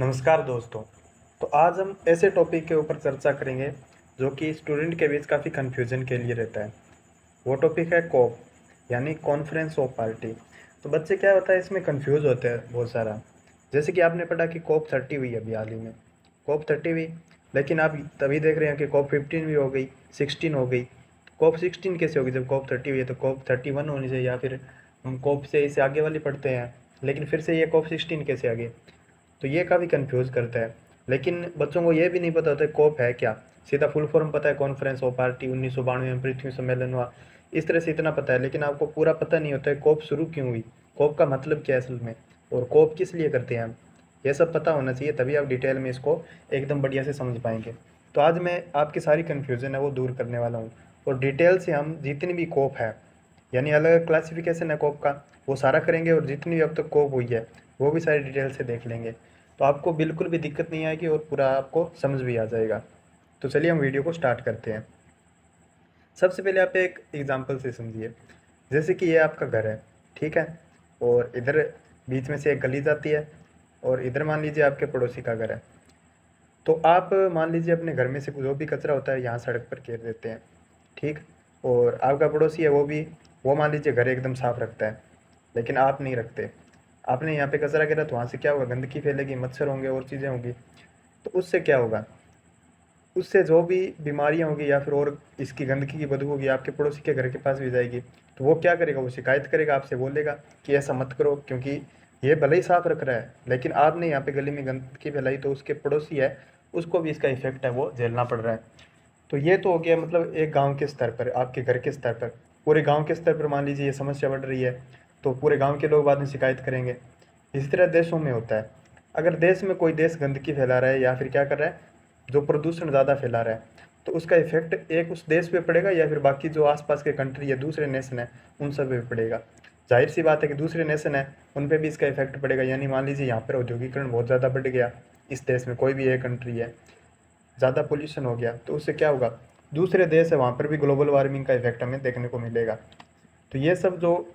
नमस्कार दोस्तों। तो आज हम ऐसे टॉपिक के ऊपर चर्चा करेंगे जो कि स्टूडेंट के बीच काफ़ी कन्फ्यूजन के लिए रहता है। वो टॉपिक है कॉप, यानी कॉन्फ्रेंस ऑफ पार्टी। तो बच्चे क्या होता है इसमें कंफ्यूज होते हैं बहुत सारा। जैसे कि आपने पढ़ा कि कॉप 30 हुई अभी हाल ही में, कॉप 30 हुई, लेकिन आप तभी देख रहे हैं कि कॉप 15 भी हो गई, 16 हो गई। कॉप 16 कैसे होगी जब कॉप 30 हुई है? तो कॉप 31 होनी चाहिए, या फिर हम कॉप से इसे आगे वाली पढ़ते हैं, लेकिन फिर से ये कॉप 16 कैसे आ गई? तो ये काफ़ी कंफ्यूज करता है। लेकिन बच्चों को ये भी नहीं पता होता है कोप है क्या। सीधा फुल फॉर्म पता है, कॉन्फ्रेंस ऑफ पार्टी 1992 में पृथ्वी सम्मेलन हुआ, इस तरह से इतना पता है। लेकिन आपको पूरा पता नहीं होता है कोप शुरू क्यों हुई, कोप का मतलब क्या है असल में, और कोप किस लिए करते हैं हम। ये सब पता होना चाहिए, तभी आप डिटेल में इसको एकदम बढ़िया से समझ पाएंगे। तो आज मैं आपकी सारी कन्फ्यूज़न है वो दूर करने वाला हूँ, और डिटेल से हम जितनी भी कोप है, यानी अलग अलग क्लासिफिकेशन है कोप का, वो सारा करेंगे, और जितनी भी अब तक कोप हुई है वो भी सारी डिटेल से देख लेंगे। तो आपको बिल्कुल भी दिक्कत नहीं आएगी, और पूरा आपको समझ भी आ जाएगा। तो चलिए हम वीडियो को स्टार्ट करते हैं। सबसे पहले आप एक एग्जांपल से समझिए। जैसे कि ये आपका घर है, ठीक है, और इधर बीच में से एक गली जाती है, और इधर मान लीजिए आपके पड़ोसी का घर है। तो आप मान लीजिए अपने घर में से जो भी कचरा होता है यहाँ सड़क पर घेर देते हैं, ठीक। और आपका पड़ोसी है वो मान लीजिए घर एकदम साफ रखता है, लेकिन आप नहीं रखते। आपने यहाँ पे कचरा गिरा तो वहाँ से क्या होगा, गंदगी फैलेगी, मच्छर होंगे और चीज़ें होंगी। तो उससे क्या होगा, उससे जो भी बीमारियाँ होगी, या फिर और इसकी गंदगी की बदबू होगी आपके पड़ोसी के घर के पास भी जाएगी। तो वो क्या करेगा, वो शिकायत करेगा आपसे, बोलेगा कि ऐसा मत करो, क्योंकि ये भले ही साफ रख रहा है, लेकिन आपने यहाँ पे गली में गंदगी फैलाई, तो उसके पड़ोसी है उसको भी इसका इफेक्ट है वो झेलना पड़ रहा है। तो ये तो हो गया मतलब एक गांव के स्तर पर, आपके घर के स्तर पर। पूरे गांव के स्तर पर मान लीजिए ये समस्या बढ़ रही है, तो पूरे गांव के लोग बाद में शिकायत करेंगे। इसी तरह देशों में होता है। अगर देश में कोई देश गंदगी फैला रहा है, या फिर क्या कर रहा है, जो प्रदूषण ज़्यादा फैला रहा है, तो उसका इफेक्ट एक उस देश पे पड़ेगा, या फिर बाकी जो आसपास के कंट्री या दूसरे नेशन है उन सब पे पड़ेगा। जाहिर सी बात है कि दूसरे नेशन है उन पे भी इसका इफेक्ट पड़ेगा। यानी मान लीजिए यहाँ पर औद्योगिकरण बहुत ज़्यादा बढ़ गया, इस देश में कोई भी एक कंट्री है, ज़्यादा पोल्यूशन हो गया, तो उससे क्या होगा, दूसरे देश है वहाँ पर भी ग्लोबल वार्मिंग का इफेक्ट हमें देखने को मिलेगा। तो ये सब जो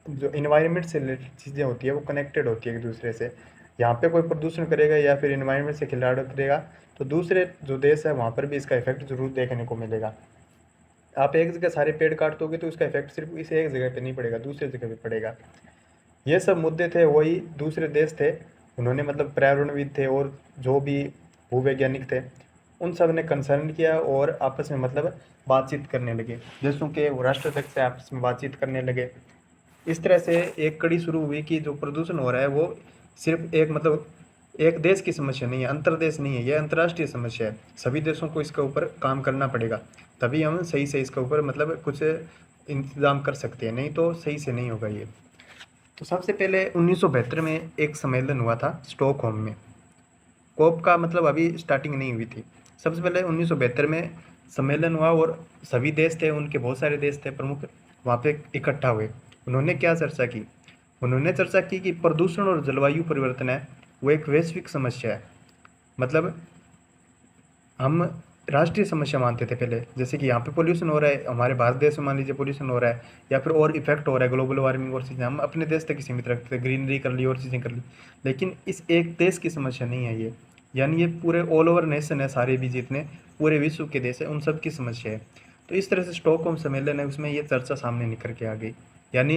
जो इन्वायरमेंट से रिलेटेड चीज़ें होती है वो कनेक्टेड होती है एक दूसरे से। यहाँ पे कोई प्रदूषण करेगा या फिर इन्वायरमेंट से खिलवाड़ करेगा, तो दूसरे जो देश है वहाँ पर भी इसका इफेक्ट जरूर देखने को मिलेगा। आप एक जगह सारे पेड़ काट दोगे तो उसका इफेक्ट सिर्फ इस एक जगह पे नहीं पड़ेगा, दूसरी जगह पे पड़ेगा। ये सब मुद्दे थे, वही दूसरे देश थे, उन्होंने मतलब पर्यावरणविद थे और जो भी भूवैज्ञानिक थे, उन सब ने कंसर्न किया और आपस में मतलब बातचीत करने लगे। देशों के राष्ट्राध्यक्ष से आपस में बातचीत करने लगे। इस तरह से एक कड़ी शुरू हुई कि जो प्रदूषण हो रहा है वो सिर्फ एक मतलब एक देश की समस्या नहीं है, अंतर्देश नहीं है, ये अंतर्राष्ट्रीय समस्या है। सभी देशों को इसके ऊपर काम करना पड़ेगा, तभी हम सही से इसके ऊपर मतलब कुछ इंतजाम कर सकते हैं, नहीं तो सही से नहीं होगा ये। तो सबसे पहले 1972 में एक सम्मेलन हुआ था स्टॉकहोम में। कोप का मतलब अभी स्टार्टिंग नहीं हुई थी। सबसे पहले 1972 में सम्मेलन हुआ, और सभी देश थे, उनके बहुत सारे देश थे प्रमुख, वहाँ पे इकट्ठा हुए। उन्होंने क्या चर्चा की, उन्होंने चर्चा की कि प्रदूषण और जलवायु परिवर्तन है वो एक वैश्विक समस्या है। मतलब हम राष्ट्रीय समस्या मानते थे पहले, जैसे कि यहाँ पे पोल्यूशन हो रहा है, हमारे भारत देश में मान लीजिए पोल्यूशन हो रहा है, या फिर और इफेक्ट हो रहा है ग्लोबल वार्मिंग और चीज़ें, हम अपने देश तक ही सीमित रखते थे, ग्रीनरी कर ली और चीज़ें कर ली। लेकिन इस एक देश की समस्या नहीं है ये, यानी ये पूरे ऑल ओवर नेशन है, सारे भी जितने पूरे विश्व के देश है उन सब की समस्या है। तो इस तरह से स्टॉकहोम सम्मेलन है, उसमें ये चर्चा सामने निकल के आ गई। यानी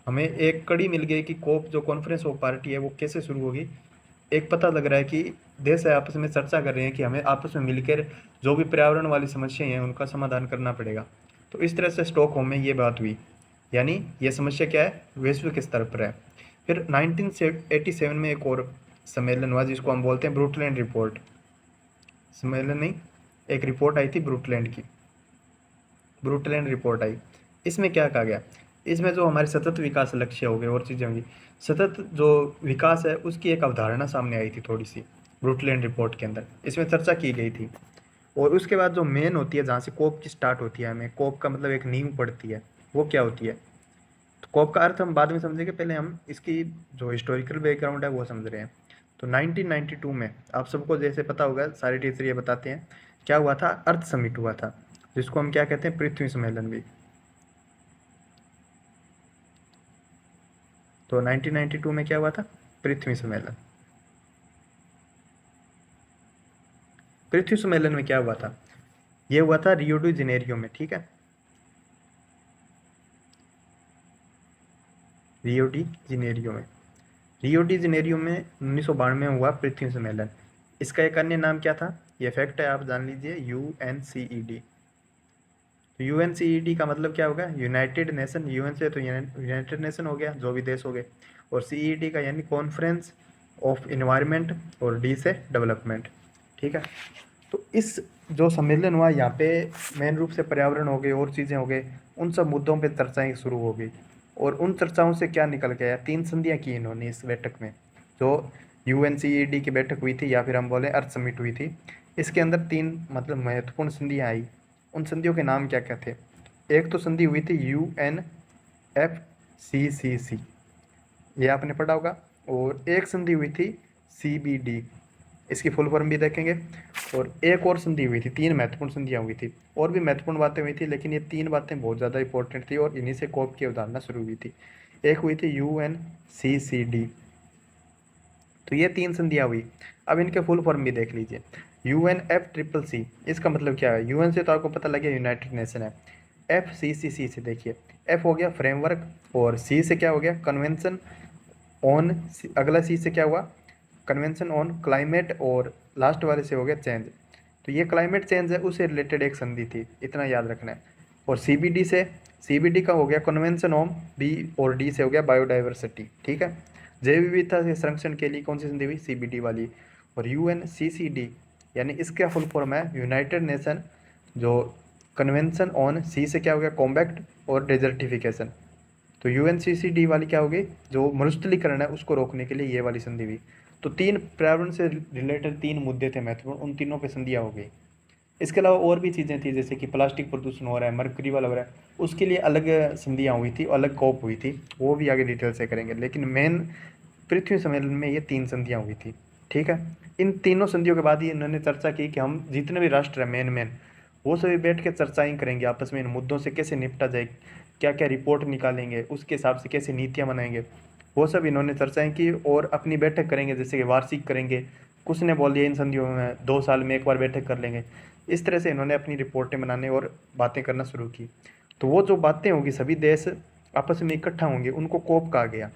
हमें एक कड़ी मिल गई कि कोप जो कॉन्फ्रेंस ऑफ पार्टी है वो कैसे शुरू होगी। एक पता लग रहा है कि देश है आपस में चर्चा कर रहे हैं कि हमें आपस में मिलकर जो भी पर्यावरण वाली समस्याएं हैं उनका समाधान करना पड़ेगा। तो इस तरह से स्टॉकहोम में ये बात हुई, यानी ये समस्या क्या है, वैश्विक स्तर पर है। फिर 1987 में एक और सम्मेलन हुआ जिसको हम बोलते हैं ब्रुटलैंड रिपोर्ट। सम्मेलन नहीं, एक रिपोर्ट आई थी ब्रुटलैंड की, ब्रुटलैंड रिपोर्ट आई। इसमें क्या कहा गया, इसमें जो हमारे सतत विकास लक्ष्य हो गए और चीज़ें होंगी, सतत जो विकास है उसकी एक अवधारणा सामने आई थी थोड़ी सी ब्रुटलैंड रिपोर्ट के अंदर, इसमें चर्चा की गई थी। और उसके बाद जो मेन होती है, जहाँ से कोप की स्टार्ट होती है, हमें कोप का मतलब एक नींव पड़ती है, वो क्या होती है। तो कोप का अर्थ हम बाद में समझेंगे, पहले हम इसकी जो हिस्टोरिकल बैकग्राउंड है वो समझ रहे हैं। तो 1992 में आप सबको जैसे पता होगा, सारे टीचर ये बताते हैं, क्या हुआ था, अर्थ समिट हुआ था, जिसको हम क्या कहते हैं, पृथ्वी सम्मेलन भी। तो 1992 में क्या हुआ था, पृथ्वी सम्मेलन। पृथ्वी सम्मेलन में क्या हुआ था, ये हुआ था रियो डी जेनेरियो में, ठीक है, रियो डी जेनेरियो में। रियो डी जेनेरियो में 1992 में हुआ पृथ्वी सम्मेलन। इसका एक अन्य नाम क्या था, ये फैक्ट है, आप जान लीजिए, UNCED। तो UNCED का मतलब क्या होगा, यूनाइटेड नेशन, यूएन से तो यूनाइटेड नेशन हो गया, जो भी देश हो गए, और CED का यानी कॉन्फ्रेंस ऑफ इन्वायरमेंट, और डी से डेवलपमेंट, ठीक है। तो इस जो सम्मेलन हुआ यहाँ पे मेन रूप से पर्यावरण हो गए और चीज़ें हो गए, उन सब मुद्दों पे चर्चाएं शुरू हो गई, और उन चर्चाओं से क्या निकल के आया, 3 संधियाँ की इन्होंने इस बैठक में, जो UNCED की बैठक हुई थी, या फिर हम बोले अर्थ समिट हुई थी। इसके अंदर 3 मतलब महत्वपूर्ण संधियाँ आई। उन संधियों के नाम क्या क्या थे, एक तो संधि हुई थी UNFCCC, ये आपने पढ़ा होगा, और एक संधि हुई थी CBD, इसकी फुल फॉर्म भी देखेंगे, और एक और संधि हुई थी। 3 महत्वपूर्ण संधियाँ हुई थी, और भी महत्वपूर्ण बातें हुई थी, लेकिन ये 3 बातें बहुत ज़्यादा इंपॉर्टेंट थी, और इन्हीं से कोप की अवधारणा शुरू हुई थी। एक हुई थी UNCCD, तो ये 3 संधियाँ हुई। अब इनके फुल फॉर्म भी देख लीजिए। UNFCCC, इसका मतलब क्या है, UN से तो आपको पता लग गया यूनाइटेड नेशन है। FCCC से देखिए, F हो गया फ्रेमवर्क, और C से क्या हो गया, कन्वेंशन ऑन, अगला C से क्या हुआ, कन्वेंशन ऑन क्लाइमेट, और लास्ट वाले से हो गया चेंज। तो ये क्लाइमेट चेंज है, उससे रिलेटेड एक संधि थी, इतना याद रखना है। और CBD से, CBD का हो गया कन्वेंशन ऑन B, और D से हो गया बायोडाइवर्सिटी, ठीक है। जैव विविधता के संरक्षण के लिए कौन सी संधि हुई, CBD वाली। और UNCCD यानी इसका फुल फॉर्म है यूनाइटेड नेशन, जो कन्वेंशन ऑन C से क्या हो गया कॉम्बैक्ट और डेजर्टिफिकेशन। तो UNCCD वाली क्या होगी, जो मरुस्थलीकरण है उसको रोकने के लिए ये वाली संधि हुई। तो 3 पर्यावरण से रिलेटेड 3 मुद्दे थे महत्वपूर्ण, उन तीनों पे संधियाँ हो गई। इसके अलावा और भी चीज़ें थी, जैसे कि प्लास्टिक प्रदूषण हो रहा है, मरकरी वाला हो रहा है, उसके लिए अलग संधियाँ हुई थी, अलग कॉप हुई थी, वो भी आगे डिटेल से करेंगे। लेकिन मेन पृथ्वी सम्मेलन में ये 3 संधियाँ हुई थी, ठीक है। इन तीनों संधियों के बाद ही इन्होंने चर्चा की कि हम जितने भी राष्ट्र हैं मेन वो सभी बैठ के चर्चाएँ करेंगे आपस में, इन मुद्दों से कैसे निपटा जाए, क्या क्या रिपोर्ट निकालेंगे, उसके हिसाब से कैसे नीतियाँ बनाएंगे, वो सब इन्होंने चर्चाएँ की, और अपनी बैठक करेंगे, जैसे कि वार्षिक करेंगे। कुछ ने बोल दिया इन संधियों में 2 साल में एक बार बैठक कर लेंगे। इस तरह से इन्होंने अपनी रिपोर्टें बनाने और बातें करना शुरू की। तो वो जो बातें होंगी, सभी देश आपस में इकट्ठा होंगे, उनको कोप कहा गया।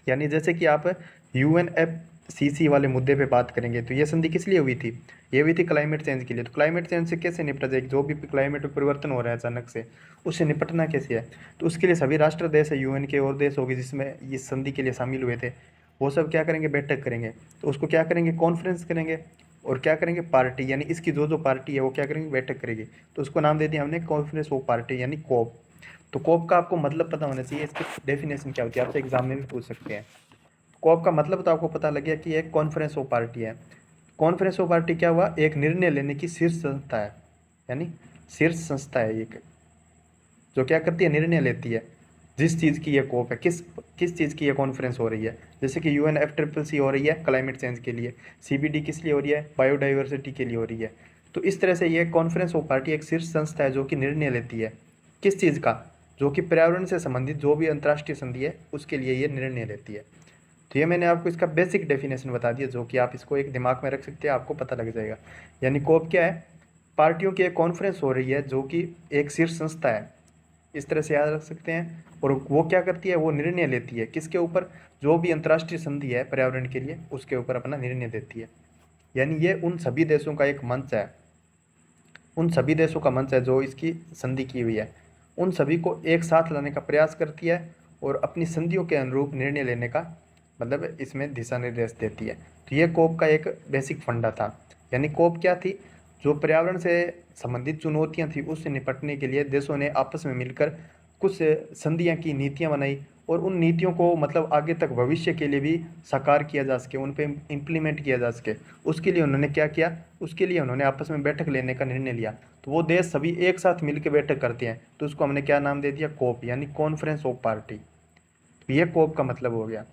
यानी जैसे कि आप UNFCCC वाले मुद्दे पे बात करेंगे, तो ये संधि किस लिए हुई थी, ये हुई थी क्लाइमेट चेंज के लिए। तो क्लाइमेट चेंज से कैसे निपटा जाए, जो भी क्लाइमेट में परिवर्तन हो रहा है अचानक से, उससे निपटना कैसे है। तो उसके लिए सभी राष्ट्र देश है, UN के और देश होंगे जिसमें इस संधि के लिए शामिल हुए थे, वो सब क्या करेंगे, बैठक करेंगे। तो उसको क्या करेंगे, कॉन्फ्रेंस करेंगे, और क्या करेंगे, पार्टी, यानी इसकी जो पार्टी है वो क्या करेंगे, बैठक करेगी। तो उसको नाम दे दिया हमने कॉन्फ्रेंस ऑफ पार्टी, यानी कोप। तो कोप का आपको मतलब पता होना चाहिए, इसकी डेफिनेशन क्या होती है, आपसे एग्जाम में भी पूछ सकते हैं। कोप का मतलब तो आपको पता लग गया कि एक कॉन्फ्रेंस ऑफ पार्टी है। कॉन्फ्रेंस ऑफ पार्टी क्या हुआ, एक निर्णय लेने की शीर्ष संस्था है, यानी शीर्ष संस्था है एक, जो क्या करती है, निर्णय लेती है जिस चीज़ की ये कोप है, किस चीज़ की ये कॉन्फ्रेंस हो रही है। जैसे कि UNFCCC हो रही है क्लाइमेट चेंज के लिए, CBD किस लिए हो रही है, बायोडाइवर्सिटी के लिए हो रही है। तो इस तरह से ये कॉन्फ्रेंस ऑफ पार्टी एक शीर्ष संस्था है जो कि निर्णय लेती है किस चीज़ का, जो कि पर्यावरण से संबंधित जो भी अंतर्राष्ट्रीय संधि है उसके लिए ये निर्णय लेती है। तो ये मैंने आपको इसका बेसिक डेफिनेशन बता दिया, जो कि आप इसको एक दिमाग में रख सकते हैं, आपको पता लग जाएगा। यानी कोप क्या है, पार्टियों की एक कॉन्फ्रेंस हो रही है जो कि एक शीर्ष संस्था है, इस तरह से याद रख सकते हैं। और वो क्या करती है, वो निर्णय लेती है किसके ऊपर, जो भी अंतर्राष्ट्रीय संधि है पर्यावरण के लिए उसके ऊपर अपना निर्णय देती है। यानी ये उन सभी देशों का एक मंच है, उन सभी देशों का मंच है जो इसकी संधि की हुई है, उन सभी को एक साथ लाने का प्रयास करती है, और अपनी संधियों के अनुरूप निर्णय लेने का मतलब इसमें दिशा निर्देश देती है। तो ये कोप का एक बेसिक फंडा था। यानी कोप क्या थी, जो पर्यावरण से संबंधित चुनौतियां थी उससे निपटने के लिए देशों ने आपस में मिलकर कुछ संधियां की, नीतियां बनाई, और उन नीतियों को मतलब आगे तक भविष्य के लिए भी साकार किया जा सके, उन पे इम्प्लीमेंट किया जा सके, उसके लिए उन्होंने क्या किया, उसके लिए उन्होंने आपस में बैठक लेने का निर्णय लिया। तो वो देश सभी एक साथ मिलकर बैठक करते हैं, तो उसको हमने क्या नाम दे दिया, कोप, यानी कॉन्फ्रेंस ऑफ पार्टी। तो ये कोप का मतलब हो गया।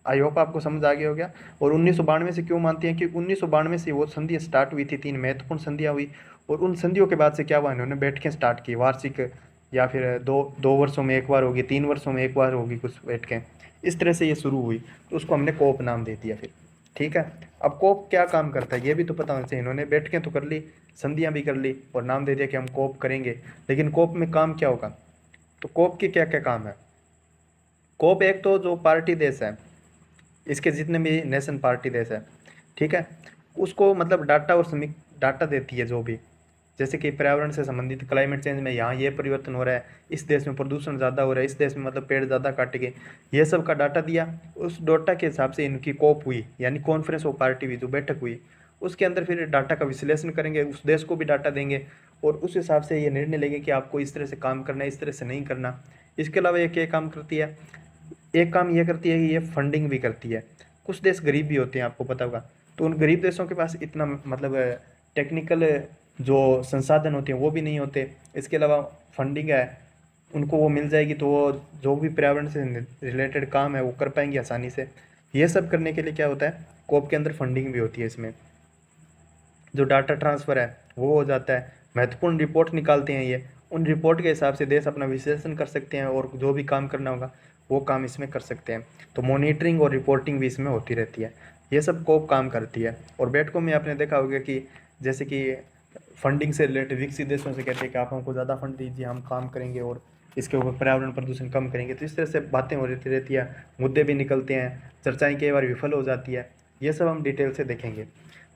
आई होप आपको समझ आ गया हो गया। और 1992 से क्यों मानते हैं कि 1992 से वो संधि स्टार्ट हुई थी, 3 महत्वपूर्ण संधियाँ हुई, और उन संधियों के बाद से क्या हुआ, इन्होंने बैठकें स्टार्ट की, वार्षिक, या फिर दो वर्षों में एक बार होगी, 3 वर्षों में एक बार होगी कुछ बैठकें, इस तरह से ये शुरू हुई। तो उसको हमने कोप नाम दे दिया फिर। ठीक है। अब कोप क्या काम करता है ये भी तो पता होना चाहिए। इन्होंने बैठकें तो कर ली, संधियां भी कर ली और नाम दे दिया कि हम कोप करेंगे, लेकिन कोप में काम क्या होगा? तो कोप के क्या क्या काम है? कोप एक तो जो पार्टी देश है, इसके जितने भी नेशन पार्टी देश है, ठीक है, उसको मतलब डाटा और समीक डाटा देती है जो भी, जैसे कि पर्यावरण से संबंधित क्लाइमेट चेंज में यहाँ ये परिवर्तन हो रहा है, इस देश में प्रदूषण ज़्यादा हो रहा है, इस देश में मतलब पेड़ ज़्यादा काटे गए, ये सब का डाटा दिया। उस डाटा के हिसाब से इनकी कोप हुई, यानी कॉन्फ्रेंस ऑफ पार्टी हुई, जो बैठक हुई, उसके अंदर फिर डाटा का विश्लेषण करेंगे, उस देश को भी डाटा देंगे और उस हिसाब से ये निर्णय लेंगे कि आपको इस तरह से काम करना है, इस तरह से नहीं करना। इसके अलावा ये क्या काम करती है? एक काम ये करती है कि ये फंडिंग भी करती है। कुछ देश गरीब भी होते हैं, आपको पता होगा, तो उन गरीब देशों के पास इतना मतलब टेक्निकल जो संसाधन होते हैं वो भी नहीं होते। इसके अलावा फंडिंग है, उनको वो मिल जाएगी तो वो जो भी पर्यावरण से रिलेटेड काम है वो कर पाएंगे आसानी से। ये सब करने के लिए क्या होता है, कोप के अंदर फंडिंग भी होती है। इसमें जो डाटा ट्रांसफ़र है वो हो जाता है, महत्वपूर्ण रिपोर्ट निकालते हैं ये, उन रिपोर्ट के हिसाब से देश अपना विश्लेषण कर सकते हैं और जो भी काम करना होगा वो काम इसमें कर सकते हैं। तो मॉनिटरिंग और रिपोर्टिंग भी इसमें होती रहती है। ये सब कोप काम करती है। और बैठकों में आपने देखा होगा कि जैसे कि फंडिंग से रिलेटेड विकसित देशों से कहते हैं कि आप हमको ज़्यादा फंड दीजिए, हम काम करेंगे और इसके ऊपर पर्यावरण प्रदूषण कम करेंगे। तो इस तरह से बातें हो रहती है, मुद्दे भी निकलते हैं, चर्चाएं कई बार विफल हो जाती है। ये सब हम डिटेल से देखेंगे।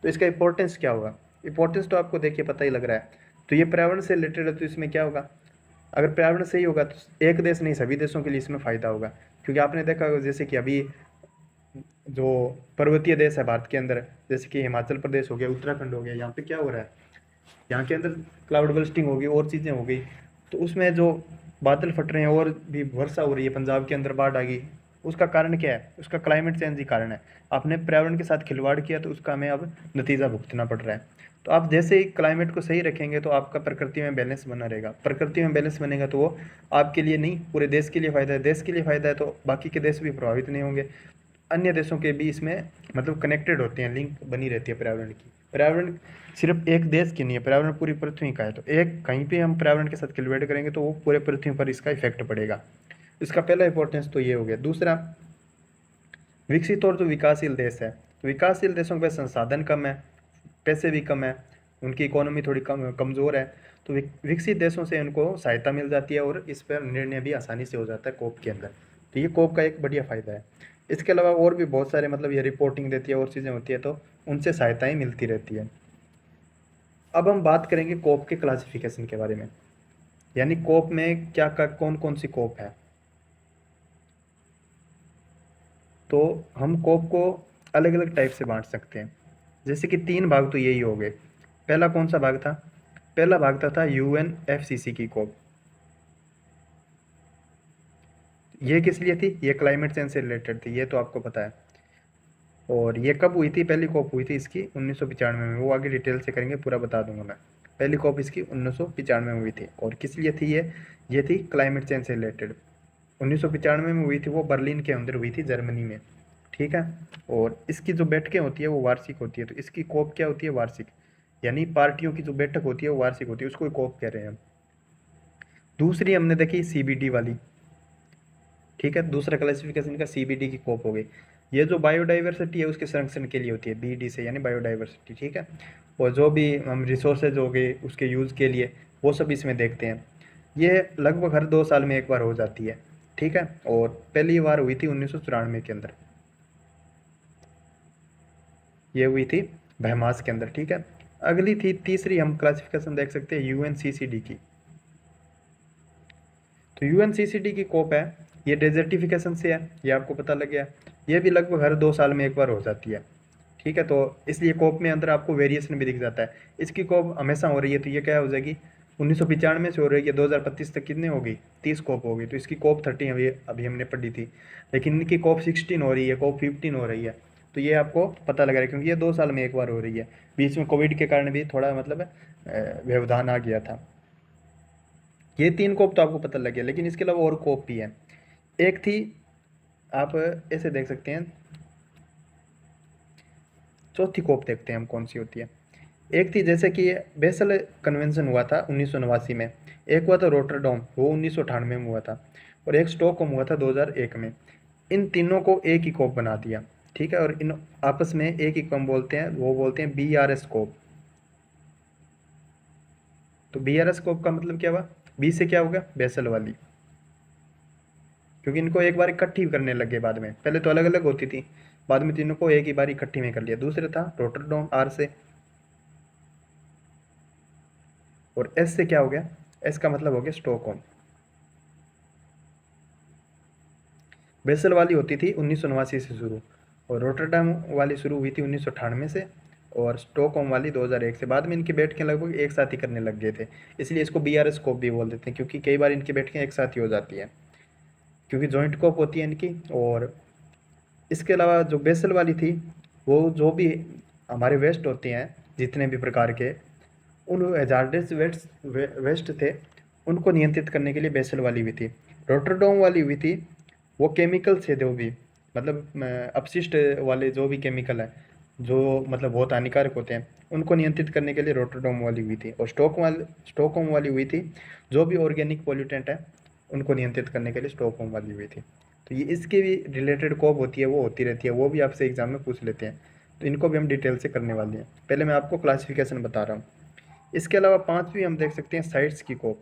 तो इसका इंपॉर्टेंस क्या होगा? इंपॉर्टेंस तो आपको देखिए पता ही लग रहा है। तो ये पर्यावरण से रिलेटेड है, तो इसमें क्या होगा? अगर पर्यावरण सही होगा तो एक देश नहीं सभी देशों के लिए इसमें फ़ायदा होगा। क्योंकि आपने देखा होगा जैसे कि अभी जो पर्वतीय देश है भारत के अंदर, जैसे कि हिमाचल प्रदेश हो गया, उत्तराखंड हो गया, यहाँ पे क्या हो रहा है, यहाँ के अंदर क्लाउड बर्स्टिंग होगी और चीज़ें हो गई, तो उसमें जो बादल फट रहे हैं और भी वर्षा हो रही है, पंजाब के अंदर बाढ़ आ गई, उसका कारण क्या है? उसका क्लाइमेट चेंज ही कारण है। आपने पर्यावरण के साथ खिलवाड़ किया तो उसका हमें अब नतीजा भुगतना पड़ रहा है। तो आप जैसे ही क्लाइमेट को सही रखेंगे तो आपका प्रकृति में बैलेंस बना रहेगा। प्रकृति में बैलेंस बनेगा तो वो आपके लिए नहीं पूरे देश के लिए फ़ायदा है। देश के लिए फ़ायदा है तो बाकी के देश भी प्रभावित नहीं होंगे, अन्य देशों के भी इसमें मतलब कनेक्टेड होते हैं, लिंक बनी रहती है पर्यावरण की। पर्यावरण सिर्फ एक देश की नहीं है, पर्यावरण पूरी पृथ्वी का है। तो एक कहीं पे हम पर्यावरण के साथ खिलवाड़ करेंगे तो वो पूरे पृथ्वी पर इसका इफेक्ट पड़ेगा। इसका पहला इंपॉर्टेंस तो ये हो गया। दूसरा, विकसित और जो विकासशील देश है, तो विकासशील देशों के पास संसाधन कम है, पैसे भी कम है, उनकी इकोनॉमी थोड़ी कमज़ोर है, तो विकसित देशों से उनको सहायता मिल जाती है और इस पर निर्णय भी आसानी से हो जाता है कोप के अंदर। तो ये कोप का एक बढ़िया फ़ायदा है। इसके अलावा और भी बहुत सारे मतलब ये रिपोर्टिंग देती है और चीज़ें होती है, तो उनसे सहायताएँ मिलती रहती है। अब हम बात करेंगे कोप के क्लासिफिकेशन के बारे में, यानी कोप में क्या कौन कौन सी कोप है। तो हम कोप को अलग अलग टाइप से बांट सकते हैं। जैसे कि 3 भाग तो यही हो गए। पहला कौन सा भाग था? पहला भाग था UNFCCC की कोप। ये किस लिए थी? ये क्लाइमेट चेंज से रिलेटेड थी, ये तो आपको पता है। और ये कब हुई थी? पहली कॉप हुई थी इसकी 1995 में। वो आगे डिटेल से करेंगे, पूरा बता दूंगा मैं। पहली कॉप इसकी 1995 में हुई थी। और किस लिए थी ये थी क्लाइमेट चेंज से रिलेटेड। 1995 में हुई थी, वो बर्लिन के अंदर हुई थी, जर्मनी में। ठीक है। और इसकी जो बैठकें होती है वो वार्षिक होती है। तो इसकी कॉप क्या होती है? वार्षिक, यानी पार्टियों की जो बैठक होती है वो वार्षिक होती है, उसको कॉप कह रहे हैं हम। दूसरी हमने देखी CBD वाली। ठीक है, दूसरा क्लासिफिकेशन का CBD की कॉप हो गई। ये जो बायोडाइवर्सिटी है उसके संरक्षण के लिए होती है, BD से, यानी बायोडाइवर्सिटी। ठीक है। और जो भी हम रिसोर्सेज हो गए उसके यूज़ के लिए, वो सब इसमें देखते हैं। ये लगभग हर 2 साल में एक बार हो जाती है। ठीक है। और पहली बार हुई थी 1994 के अंदर, ये हुई थी बहमास के अंदर। ठीक है। अगली थी तीसरी, हम क्लासिफिकेशन देख सकते हैं UNCCD की। तो UNCCD की कोप है, ये डेजर्टिफिकेशन से है, ये आपको पता लग गया। ये भी लगभग हर 2 साल में एक बार हो जाती है। ठीक है। तो इसलिए कोप में अंदर आपको वेरिएशन भी दिख जाता है। इसकी कोप हमेशा हो रही है, तो ये क्या हो जाएगी? 1995 से हो रही है, 2025 तक कितने होगी? 30 कोप होगी। तो इसकी कोप 30 अभी हमने पढ़ी थी, लेकिन इनकी कोप 16 हो रही है, कोप 15 हो रही है। तो ये आपको पता लग रहा है, क्योंकि ये 2 साल में एक बार हो रही है। बीच में कोविड के कारण भी थोड़ा मतलब व्यवधान आ गया था। ये 3 कोप तो आपको पता लग गया, लेकिन इसके अलावा और कोप भी है। एक थी, आप ऐसे देख सकते हैं, चौथी कोप देखते हैं हम कौन सी होती है। एक थी जैसे कि बेसल कन्वेंशन हुआ था 1989 में, एक हुआ था रोटरडॉम, वो 1998 में हुआ था, और एक स्टॉकहोम हुआ था 2001 में। इन तीनों को एक ही कोप बना दिया। ठीक है, और इन आपस में एक ही कम बोलते हैं, वो बोलते हैं BRS स्कोप। तो BRS स्कोप का मतलब क्या हुआ, बी से क्या होगा, बेसल वाली, क्योंकि इनको एक बार इकट्ठी करने लगे बाद में, पहले तो अलग अलग होती थी, बाद में तीनों को एक ही बार इकट्ठी में कर लिया। दूसरा था रोटरडॉम, R से, और S से क्या हो गया, S का मतलब हो गया स्टॉकहोम। बेसल वाली होती थी 1989 से शुरू, और रोटरडम वाली शुरू हुई थी 1998 से, और स्टॉकहोम वाली 2001 से। बाद में इनकी बैठकें लगभग एक साथ ही करने लग गए थे, इसलिए इसको BRS स्कोप भी बोल देते हैं, क्योंकि कई बार इनकी बैठकें एक साथ ही हो जाती है, क्योंकि जॉइंट कोप होती है इनकी। और इसके अलावा जो बेसल वाली थी, वो जो भी हमारे वेस्ट होते हैं जितने भी प्रकार के, उन हैजार्डस वेस्ट थे, उनको नियंत्रित करने के लिए बेसल वाली हुई थी। रोटरडॉम वाली हुई थी, वो केमिकल से जो भी, मतलब अपशिष्ट वाले जो भी केमिकल है, जो मतलब बहुत हानिकारक होते हैं, उनको नियंत्रित करने के लिए रोटरडॉम वाली हुई थी। और स्टॉकहोम वाली हुई थी, जो भी ऑर्गेनिक पॉल्यूटेंट है उनको नियंत्रित करने के लिए स्टॉकहोम वाली हुई थी। तो ये इसके भी रिलेटेड कॉप होती है, वो होती रहती है, वो भी आपसे एग्जाम में पूछ लेते हैं, तो इनको भी हम डिटेल से करने वाले हैं। पहले मैं आपको क्लासिफिकेशन बता रहा हूँ। इसके अलावा पांचवी हम देख सकते हैं साइट्स की कोप।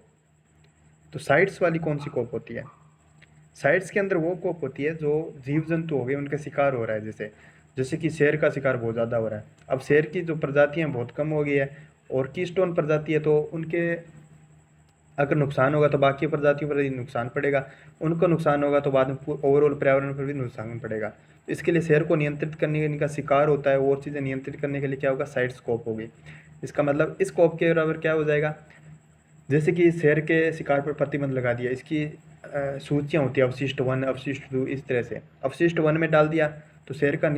तो साइट्स वाली कौन सी कोप होती है, साइट्स के अंदर वो कोप होती है जो जीव जंतु हो गए उनका शिकार हो रहा है, जैसे जैसे कि शेर का शिकार बहुत ज़्यादा हो रहा है। अब शेर की जो प्रजातियां बहुत कम हो गई है, और कीस्टोन प्रजाति है, तो उनके अगर नुकसान होगा तो बाकी प्रजातियों पर भी नुकसान पड़ेगा, उनको नुकसान होगा तो बाद में ओवरऑल पर्यावरण पर भी नुकसान पड़ेगा। तो इसके लिए शेर को नियंत्रित करने का शिकार होता है, और चीज़ें नियंत्रित करने के लिए क्या होगा, साइट स्कोप होगी। इसका मतलब इस स्कोप के बराबर क्या हो जाएगा, जैसे कि शेर के शिकार पर प्रतिबंध लगा दिया, इसकी सूचियाँ होती है अवशिष्ट 1, अवशिष्ट 2, इस तरह से। अवशिष्ट 1 में डाल दिया तो शेर का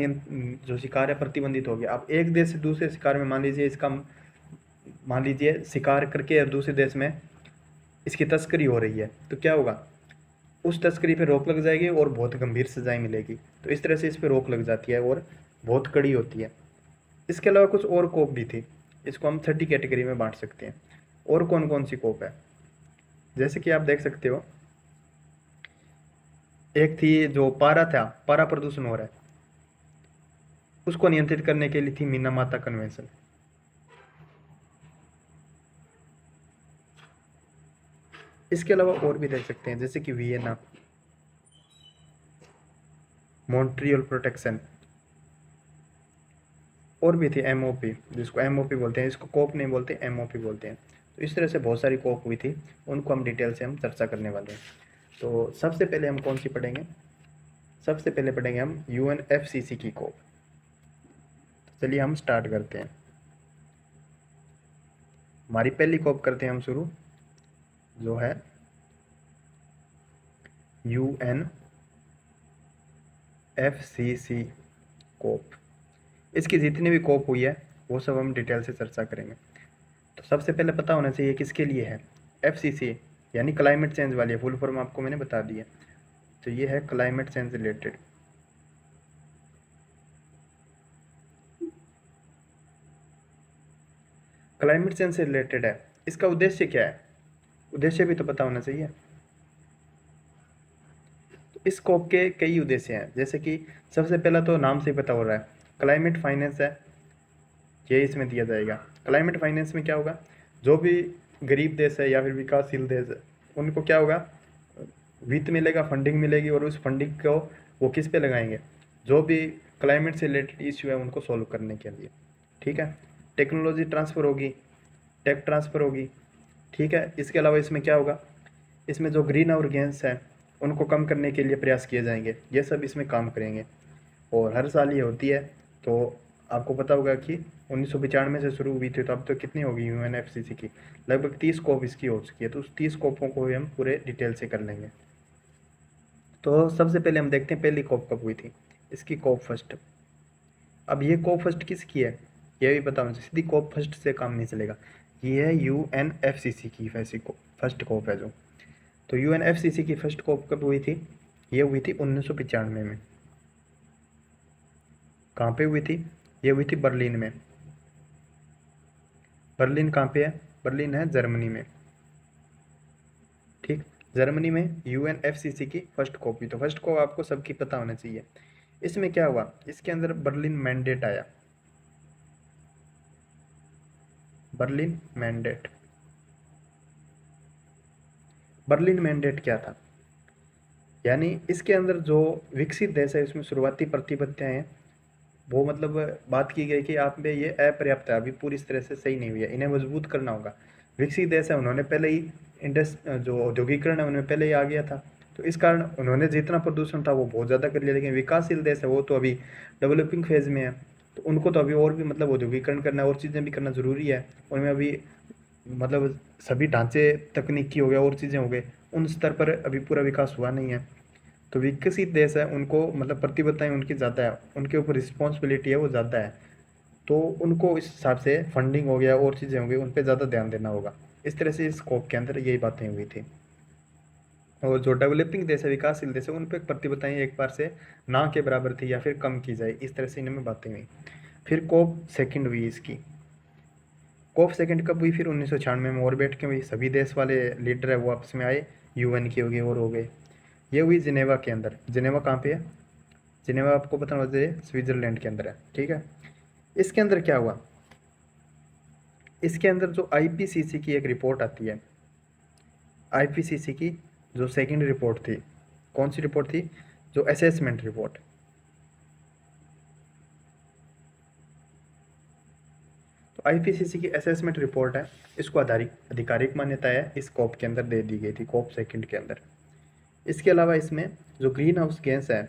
जो शिकार है प्रतिबंधित हो गया। अब एक देश से दूसरे शिकार में मान लीजिए शिकार करके और दूसरे देश में इसकी तस्करी हो रही है, तो क्या होगा, उस तस्करी पे रोक लग जाएगी और बहुत गंभीर सजाएं मिलेगी। तो इस तरह से इस पे रोक लग जाती है और बहुत कड़ी होती है। इसके अलावा कुछ और कोप भी थी, इसको हम 30 कैटेगरी में बांट सकते हैं। और कौन कौन सी कोप है, जैसे कि आप देख सकते हो, एक थी जो पारा प्रदूषण हो रहा है, उसको नियंत्रित करने के लिए थी मिनामाता कन्वेंशन। इसके अलावा और भी देख सकते हैं, जैसे कि वियना, मॉन्ट्रियल प्रोटेक्शन, और भी थी MOP, जिसको MOP बोलते हैं, इसको कोप नहीं बोलते, MOP बोलते हैं। तो इस तरह से बहुत सारी कोप हुई थी, उनको हम डिटेल से हम चर्चा करने वाले हैं। तो सबसे पहले हम कौन सी पढ़ेंगे, सबसे पहले पढ़ेंगे हम UNFCCC की कोप। तो चलिए हम स्टार्ट करते हैं, हमारी पहली कोप करते हैं हम शुरू, जो है UNFCCC कोप। इसकी जितनी भी कोप हुई है वो सब हम डिटेल से चर्चा करेंगे। तो सबसे पहले पता होना चाहिए किसके लिए है, FCC यानी क्लाइमेट चेंज वाली है, फुल फॉर्म आपको मैंने बता दी है। तो ये है climate change related. Climate change से रिलेटेड है, इसका उद्देश्य क्या है, उद्देश्य भी तो पता होना चाहिए। तो इस कोप के कई उद्देश्य हैं, जैसे कि सबसे पहला तो नाम से ही पता हो रहा है, क्लाइमेट फाइनेंस है, ये इसमें दिया जाएगा। क्लाइमेट फाइनेंस में क्या होगा, जो भी गरीब देश है या फिर विकासशील देश है, उनको क्या होगा, वित्त मिलेगा, फंडिंग मिलेगी, और उस फंडिंग को वो किस पे लगाएंगे, जो भी क्लाइमेट से रिलेटेड इश्यू है उनको सॉल्व करने के लिए। ठीक है, टेक्नोलॉजी ट्रांसफ़र होगी, टेक ट्रांसफ़र होगी। ठीक है, इसके अलावा इसमें क्या होगा, इसमें जो ग्रीन और गैस है उनको कम करने के लिए प्रयास किए जाएंगे, ये सब इसमें काम करेंगे। और हर साल ये होती है। तो आपको पता होगा कि 1995 से शुरू हुई थी, तो अब तो कितनी होगी UNFCCC की, लगभग 30 कोप इसकी हो चुकी है। तो उस 30 कोपों को भी हम पूरे डिटेल से कर लेंगे। तो सबसे पहले हम देखते हैं पहली कोप कब हुई थी, इसकी कोप फर्स्ट। अब ये कोप फर्स्ट किसकी है, ये भी पता होना चाहिए, सीधी कोप फर्स्ट से काम नहीं चलेगा। ये है UNFCCC की फर्स्ट कोप है जो। तो UNFCCC की फर्स्ट कोप कब हुई थी, ये हुई थी 1995 में। कहाँ पे हुई थी, ये हुई थी बर्लिन में। बर्लिन कहाँ पे है, बर्लिन है जर्मनी में। ठीक, जर्मनी में UNFCCC की फर्स्ट कॉपी। तो फर्स्ट को आपको सबकी पता होना चाहिए, इसमें क्या हुआ, इसके अंदर बर्लिन मैंडेट आया। बर्लिन मैंडेट, बर्लिन मैंडेट क्या था, यानी इसके अंदर जो विकसित देश है उसमें शुरुआती प्रतिबद्धताएं हैं, वो मतलब बात की गई कि आप में ये अपर्याप्त है, अभी पूरी तरह से सही नहीं हुई है, इन्हें मजबूत करना होगा। विकसित देश है उन्होंने पहले ही जो औद्योगिकरण है उनमें पहले ही आ गया था, तो इस कारण उन्होंने जितना प्रदूषण था वो बहुत ज़्यादा कर लिया। लेकिन विकासशील देश है वो तो अभी डेवलपिंग फेज में है, तो उनको तो अभी और भी मतलब औद्योगिकरण करना और चीज़ें भी करना ज़रूरी है। उनमें अभी मतलब सभी ढांचे तकनीकी हो गया और चीज़ें हो गए, उन स्तर पर अभी पूरा विकास हुआ नहीं है। तो विकसित देश है उनको मतलब प्रतिबद्धताएं उनकी ज़्यादा है, उनके ऊपर रिस्पॉन्सिबिलिटी है वो ज़्यादा है, तो उनको इस हिसाब से फंडिंग हो गया और चीज़ें हो गई, उन पर ज़्यादा ध्यान देना होगा। इस तरह से इस स्कोप के अंदर यही बातें हुई थी। और जो डेवलपिंग देश है, विकासशील देश है, उन पर प्रतिबद्धताएं एक बार से ना के बराबर थी या फिर कम की जाए, इस तरह से इनमें बातें हुई। फिर कोप सेकंड हुई इसकी। कोप सेकंड कब हुई, फिर 1996 में और बैठ के हुई, सभी देश वाले लीडर है वो आपस में आए, यूएन की हो गई और हो गए। ये हुई जिनेवा के अंदर। जिनेवा कहाँ पे है, जिनेवा आपको पता होना चाहिए स्विट्जरलैंड के अंदर है, ठीक है। इसके अंदर क्या हुआ, इसके अंदर जो आईपीसीसी की एक रिपोर्ट आती है, आईपीसीसी की जो सेकंड रिपोर्ट थी, कौन सी रिपोर्ट थी, जो असेसमेंट रिपोर्ट। तो आईपीसीसी की असेसमेंट रिपोर्ट है, इसको आधिकारिक मान्यता है इस कोप के अंदर दे दी गई थी, कोप सेकंड के अंदर। इसके अलावा इसमें जो ग्रीन हाउस गैस है,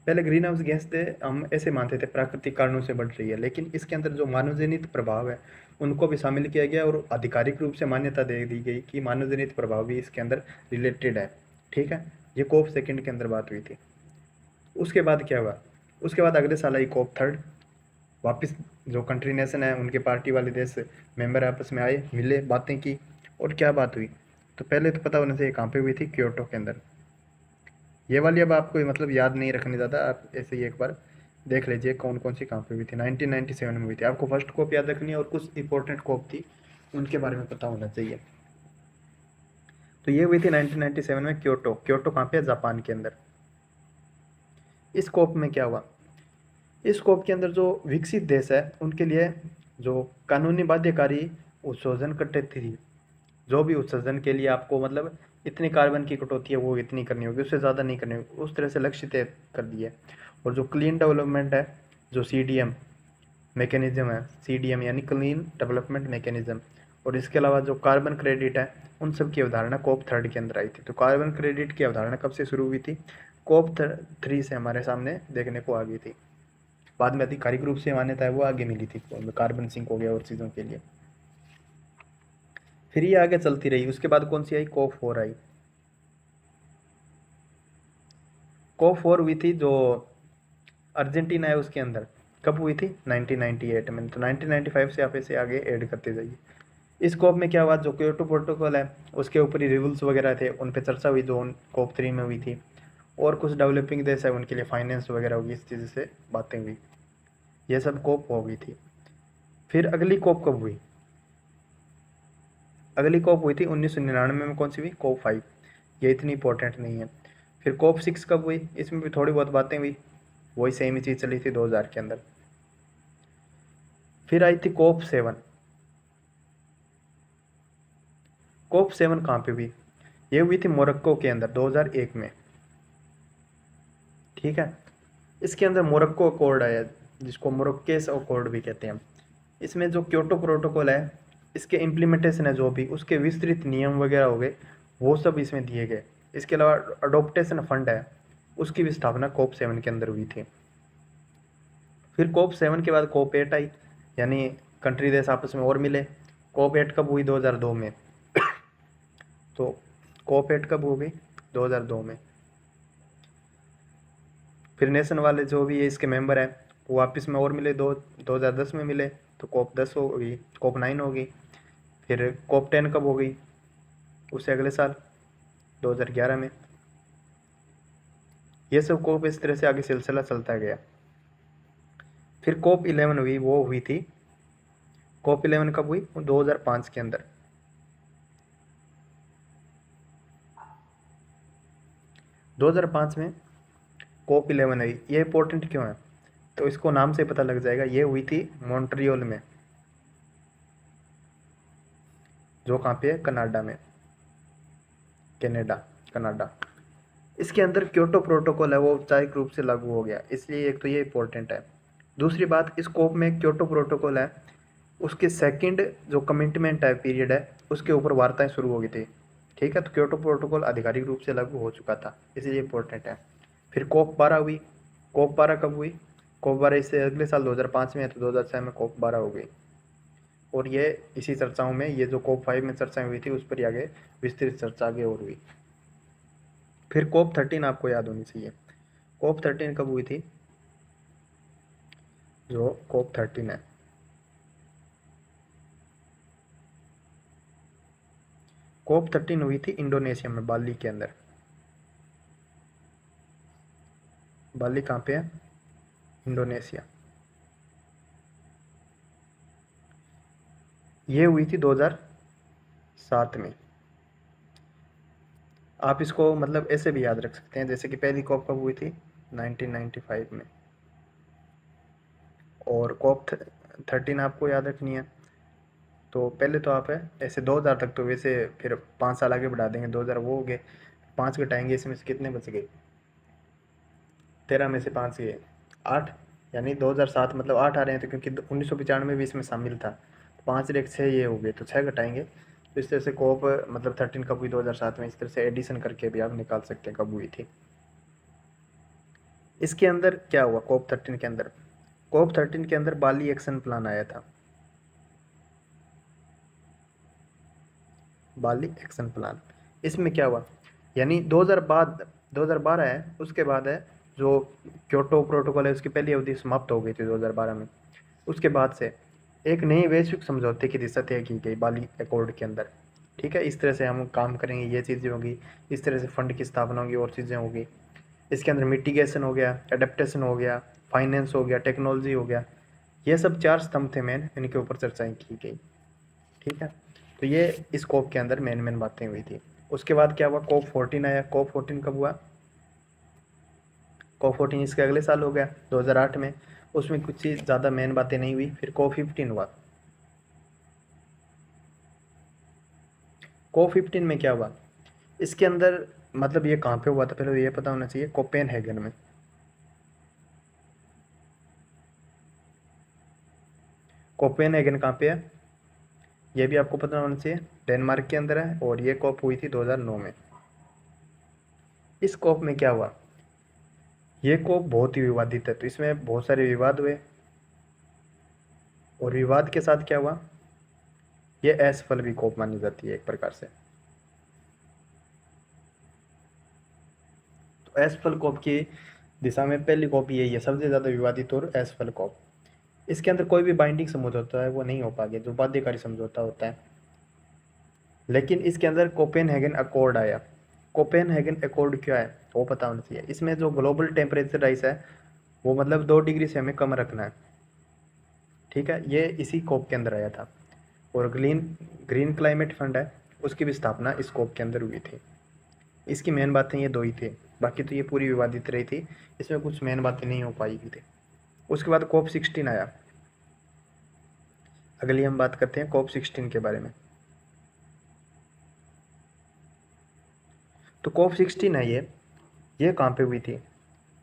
पहले ग्रीन हाउस गैस थे हम ऐसे मानते थे प्राकृतिक कारणों से बढ़ रही है, लेकिन इसके अंदर जो मानवजनित प्रभाव है उनको भी शामिल किया गया और आधिकारिक रूप से मान्यता दे दी गई कि मानवजनित प्रभाव भी इसके अंदर रिलेटेड है, ठीक है। ये कोप सेकंड के अंदर बात हुई थी। उसके बाद क्या हुआ, उसके बाद अगले साल आई कोप थर्ड। वापस जो कंट्री नेशन है उनके पार्टी वाले देश मेंबर आपस में आए, मिले, बातें की, और क्या बात हुई। तो पहले तो पता होना चाहिए कहाँ पे हुई थी, क्योटो के अंदर। ये वाली अब आपको मतलब याद नहीं रखनी ज़्यादा, आप ऐसे ही एक बार देख लीजिए कौन कौन सी कहाँ पे हुई थी। 1997 में हुई थी, आपको फर्स्ट कोप याद रखनी है और कुछ इंपॉर्टेंट कोप थी उनके बारे में पता होना चाहिए। तो ये हुई थी 1997 में क्योटो। क्योटो कहाँ पे है, जापान के अंदर। इस कोप में क्या हुआ, इस स्कोप के अंदर जो विकसित देश है उनके लिए जो कानूनी बाध्यकारी उत्सर्जन करते थी, जो भी उत्सर्जन के लिए आपको मतलब इतनी कार्बन की कटौती है वो इतनी करनी होगी, उससे ज़्यादा नहीं करनी होगी, उस तरह से लक्ष्य तय कर दिए। और जो क्लीन डेवलपमेंट है, जो सीडीएम मैकेनिज्म है, सीडीएम यानी क्लीन डेवलपमेंट मैकेनिज्म, और इसके अलावा जो कार्बन क्रेडिट है, उन सब की अवधारणा कोप थर्ड के अंदर आई थी। तो कार्बन क्रेडिट की अवधारणा कब से शुरू हुई थी, कोप थ्री से हमारे सामने देखने को आ गई थी। बाद में आधिकारिक रूप से मान्यता है वो आगे मिली थी, कार्बन सिंक हो गया और चीज़ों के लिए। फिर ये आगे चलती रही, उसके बाद कौन सी आई, कोप फोर आई। कोप फोर हुई थी जो अर्जेंटीना है उसके अंदर, कब हुई थी, 1998 में। तो 1995 से आप इसे आगे ऐड करते जाइए। इस कोप में क्या हुआ, जो क्योटो प्रोटोकॉल है उसके ऊपर ही रूल्स वगैरह थे उन पर चर्चा हुई, जो कोप थ्री में हुई थी। और कुछ डेवलपिंग देश है उनके लिए फाइनेंस वगैरह होगी, इस चीज़ से बातें हुई। ये सब कोप हो गई थी। फिर अगली कोप कब हुई, अगली कोप हुई थी 1999 में, कौन सी हुई, कोप फाइव। ये इतनी इंपॉर्टेंट नहीं है। फिर कोप सिक्स कब हुई, इसमें भी थोड़ी बहुत बातें हुई, वही सेम ही चीज़ चली थी 2000 के अंदर। फिर आई थी कोप सेवन। कोप सेवन कहाँ पे हुई, ये हुई थी मोरक्को के अंदर 2001 में, ठीक है। इसके अंदर मोरक्को अकॉर्ड आया, जिसको मोरक्केस अकॉर्ड भी कहते हैं। इसमें जो क्योटो प्रोटोकॉल है, इसके इम्प्लीमेंटेशन है जो भी, उसके विस्तृत नियम वगैरह हो गए, वो सब इसमें दिए गए। इसके अलावा अडोप्टेशन फंड है, उसकी भी स्थापना कोप सेवन के अंदर हुई थी। फिर कोप सेवन के बाद कोप एट आई, यानी कंट्री देश आपस में और मिले। कोप एट कब हुई, 2002 में। तो कोप एट कब हो गई, 2002 में। फिर नेशन वाले जो भी है इसके मेंबर हैं वो वापस में और मिले, 2010 में मिले, तो कोप 10 हो गई, कोप 9 हो गई। फिर कोप 10 कब हो गई, उससे अगले साल 2011 में। ये सब कोप इस तरह से आगे सिलसिला चलता गया। फिर कोप 11 हुई, वो हुई थी, कोप 11 कब हुई, 2005 के अंदर। 2005 में COP 11 हुई। ये इंपॉर्टेंट क्यों है? तो इसको नाम से पता लग जाएगा। ये हुई थी मॉन्ट्रियल में, जो कहाँ पे है? कनाडा में, कनाडा। इसके अंदर क्योटो प्रोटोकॉल है वो औपचारिक रूप से लागू हो गया, इसलिए एक तो ये इंपॉर्टेंट है। दूसरी बात, इस कोप में क्योटो प्रोटोकॉल है, उसके सेकंड जो कमिटमेंट है पीरियड है, उसके ऊपर वार्ताएं शुरू हो गई थी। ठीक है, तो क्योटो प्रोटोकॉल आधिकारिक रूप से लागू हो चुका था, इसलिए इंपॉर्टेंट है। फिर COP 12 हुई। COP 12 कब हुई? COP 12 इससे अगले साल 2005 में है, तो 2006 में COP 12 हो गई। और ये इसी चर्चाओं में, ये जो COP 5 में चर्चाएं हुई थी उस पर आगे विस्तृत चर्चा आगे और हुई। फिर COP 13 आपको याद होनी चाहिए। COP 13 कब हुई थी? जो COP 13 है, COP 13 हुई थी इंडोनेशिया में, बाली के अंदर। बाली कहाँ पे है? इंडोनेशिया। ये हुई थी 2007 में। आप इसको मतलब ऐसे भी याद रख सकते हैं, जैसे कि पहली COP कब हुई थी? 1995 में। और COP 13 आपको याद रखनी है। तो पहले तो आप है ऐसे 2000 तक, तो वैसे फिर 5 साल आगे बढ़ा देंगे, 2000 वो हो गए, 5 घटाएंगे, इसमें से कितने बच गए? 13 में से 5 गए 8, यानी 2007 मतलब 8 आ रहे हैं, तो क्योंकि 1995 भी इसमें शामिल था, 5 रेख 6 ये हो गए, तो 6 घटाएंगे। तो इस तरह से COP मतलब 13 कब हुई? 2007 में। इस तरह से एडिशन करके भी आप निकाल सकते हैं कब हुई थी। इसके अंदर क्या हुआ? COP 13 के अंदर, COP 13 के अंदर बाली एक्शन प्लान आया था। बाली एक्शन प्लान, इसमें क्या हुआ? यानी 2012 है, उसके बाद है जो क्योटो प्रोटोकॉल है, उसकी पहली अवधि समाप्त हो गई थी 2012 में। उसके बाद से एक नई वैश्विक समझौते की दिशा तय की गई बाली एकॉर्ड के अंदर। ठीक है, इस तरह से हम काम करेंगे, ये चीज़ें होगी, इस तरह से फंड की स्थापना होगी और चीज़ें होगी। इसके अंदर मिटिगेशन हो गया, एडेप्टेशन हो गया, फाइनेंस हो गया, टेक्नोलॉजी हो गया, ये सब 4 स्तंभ थे मेन, इनके ऊपर चर्चाएं की गई। ठीक है, तो ये इस COP के अंदर मेन मेन बातें हुई थी। उसके बाद क्या हुआ? COP 14 आया। COP 14 कब हुआ? COP 14 इसके अगले साल हो गया, 2008 में। उसमें कुछ ज़्यादा मेन बातें नहीं हुई। फिर COP 15 हुआ। COP 15 में क्या हुआ? इसके अंदर मतलब ये कहाँ पे हुआ था, पहले ये पता होना चाहिए। कोपेनहेगन में। कोपेनहेगन कहाँ पे है? ये भी आपको पता होना चाहिए, डेनमार्क के अंदर है। और ये COP हुई थी 2009 में। इस COP में क्या हुआ? ये COP बहुत ही विवादित है, तो इसमें बहुत सारे विवाद हुए। और विवाद के साथ क्या हुआ? ये असफल भी COP मानी जाती है एक प्रकार से। तो असफल COP की दिशा में पहली COP यही है, सबसे ज़्यादा विवादित और असफल COP। इसके अंदर कोई भी बाइंडिंग समझौता है वो नहीं हो पाएगा, जो बाध्यकारी समझौता होता है। लेकिन इसके अंदर कोपेनहेगन अकॉर्ड आया। कोपेनहेगन अकॉर्ड क्या है वो पता होना चाहिए। इसमें जो ग्लोबल टेम्परेचर राइज है वो मतलब 2 डिग्री से हमें कम रखना है। ठीक है, ये इसी COP के अंदर आया था। और ग्रीन ग्रीन क्लाइमेट फंड है, उसकी भी स्थापना इस COP के अंदर हुई थी। इसकी मेन बातें ये दो ही थी, बाकी तो ये पूरी विवादित रही थी, इसमें कुछ मेन बातें नहीं हो पाई थी। उसके बाद COP 16 आया। अगली हम बात करते हैं COP 16 के बारे में। तो COP 16 है ये कहाँ पे हुई थी?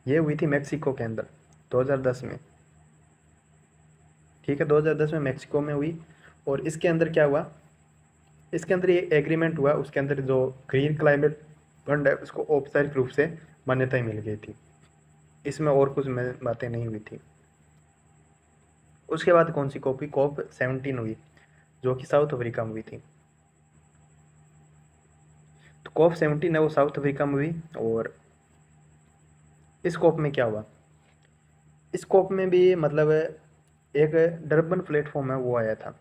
ये हुई थी मैक्सिको के अंदर 2010 में। ठीक है, 2010 में मैक्सिको में हुई। और इसके अंदर क्या हुआ? इसके अंदर ये एग्रीमेंट हुआ, उसके अंदर जो ग्रीन क्लाइमेट फंड है उसको औपचारिक रूप से मान्यता मिल गई थी। इसमें और कुछ बातें नहीं हुई थी। उसके बाद कौन सी COP? COP 17 हुई, जो कि साउथ अफ्रीका में हुई थी। तो COP 17 है वो साउथ अफ्रीका में हुई। और इस COP में क्या हुआ? इस COP में भी मतलब एक डरबन प्लेटफॉर्म है वो आया था।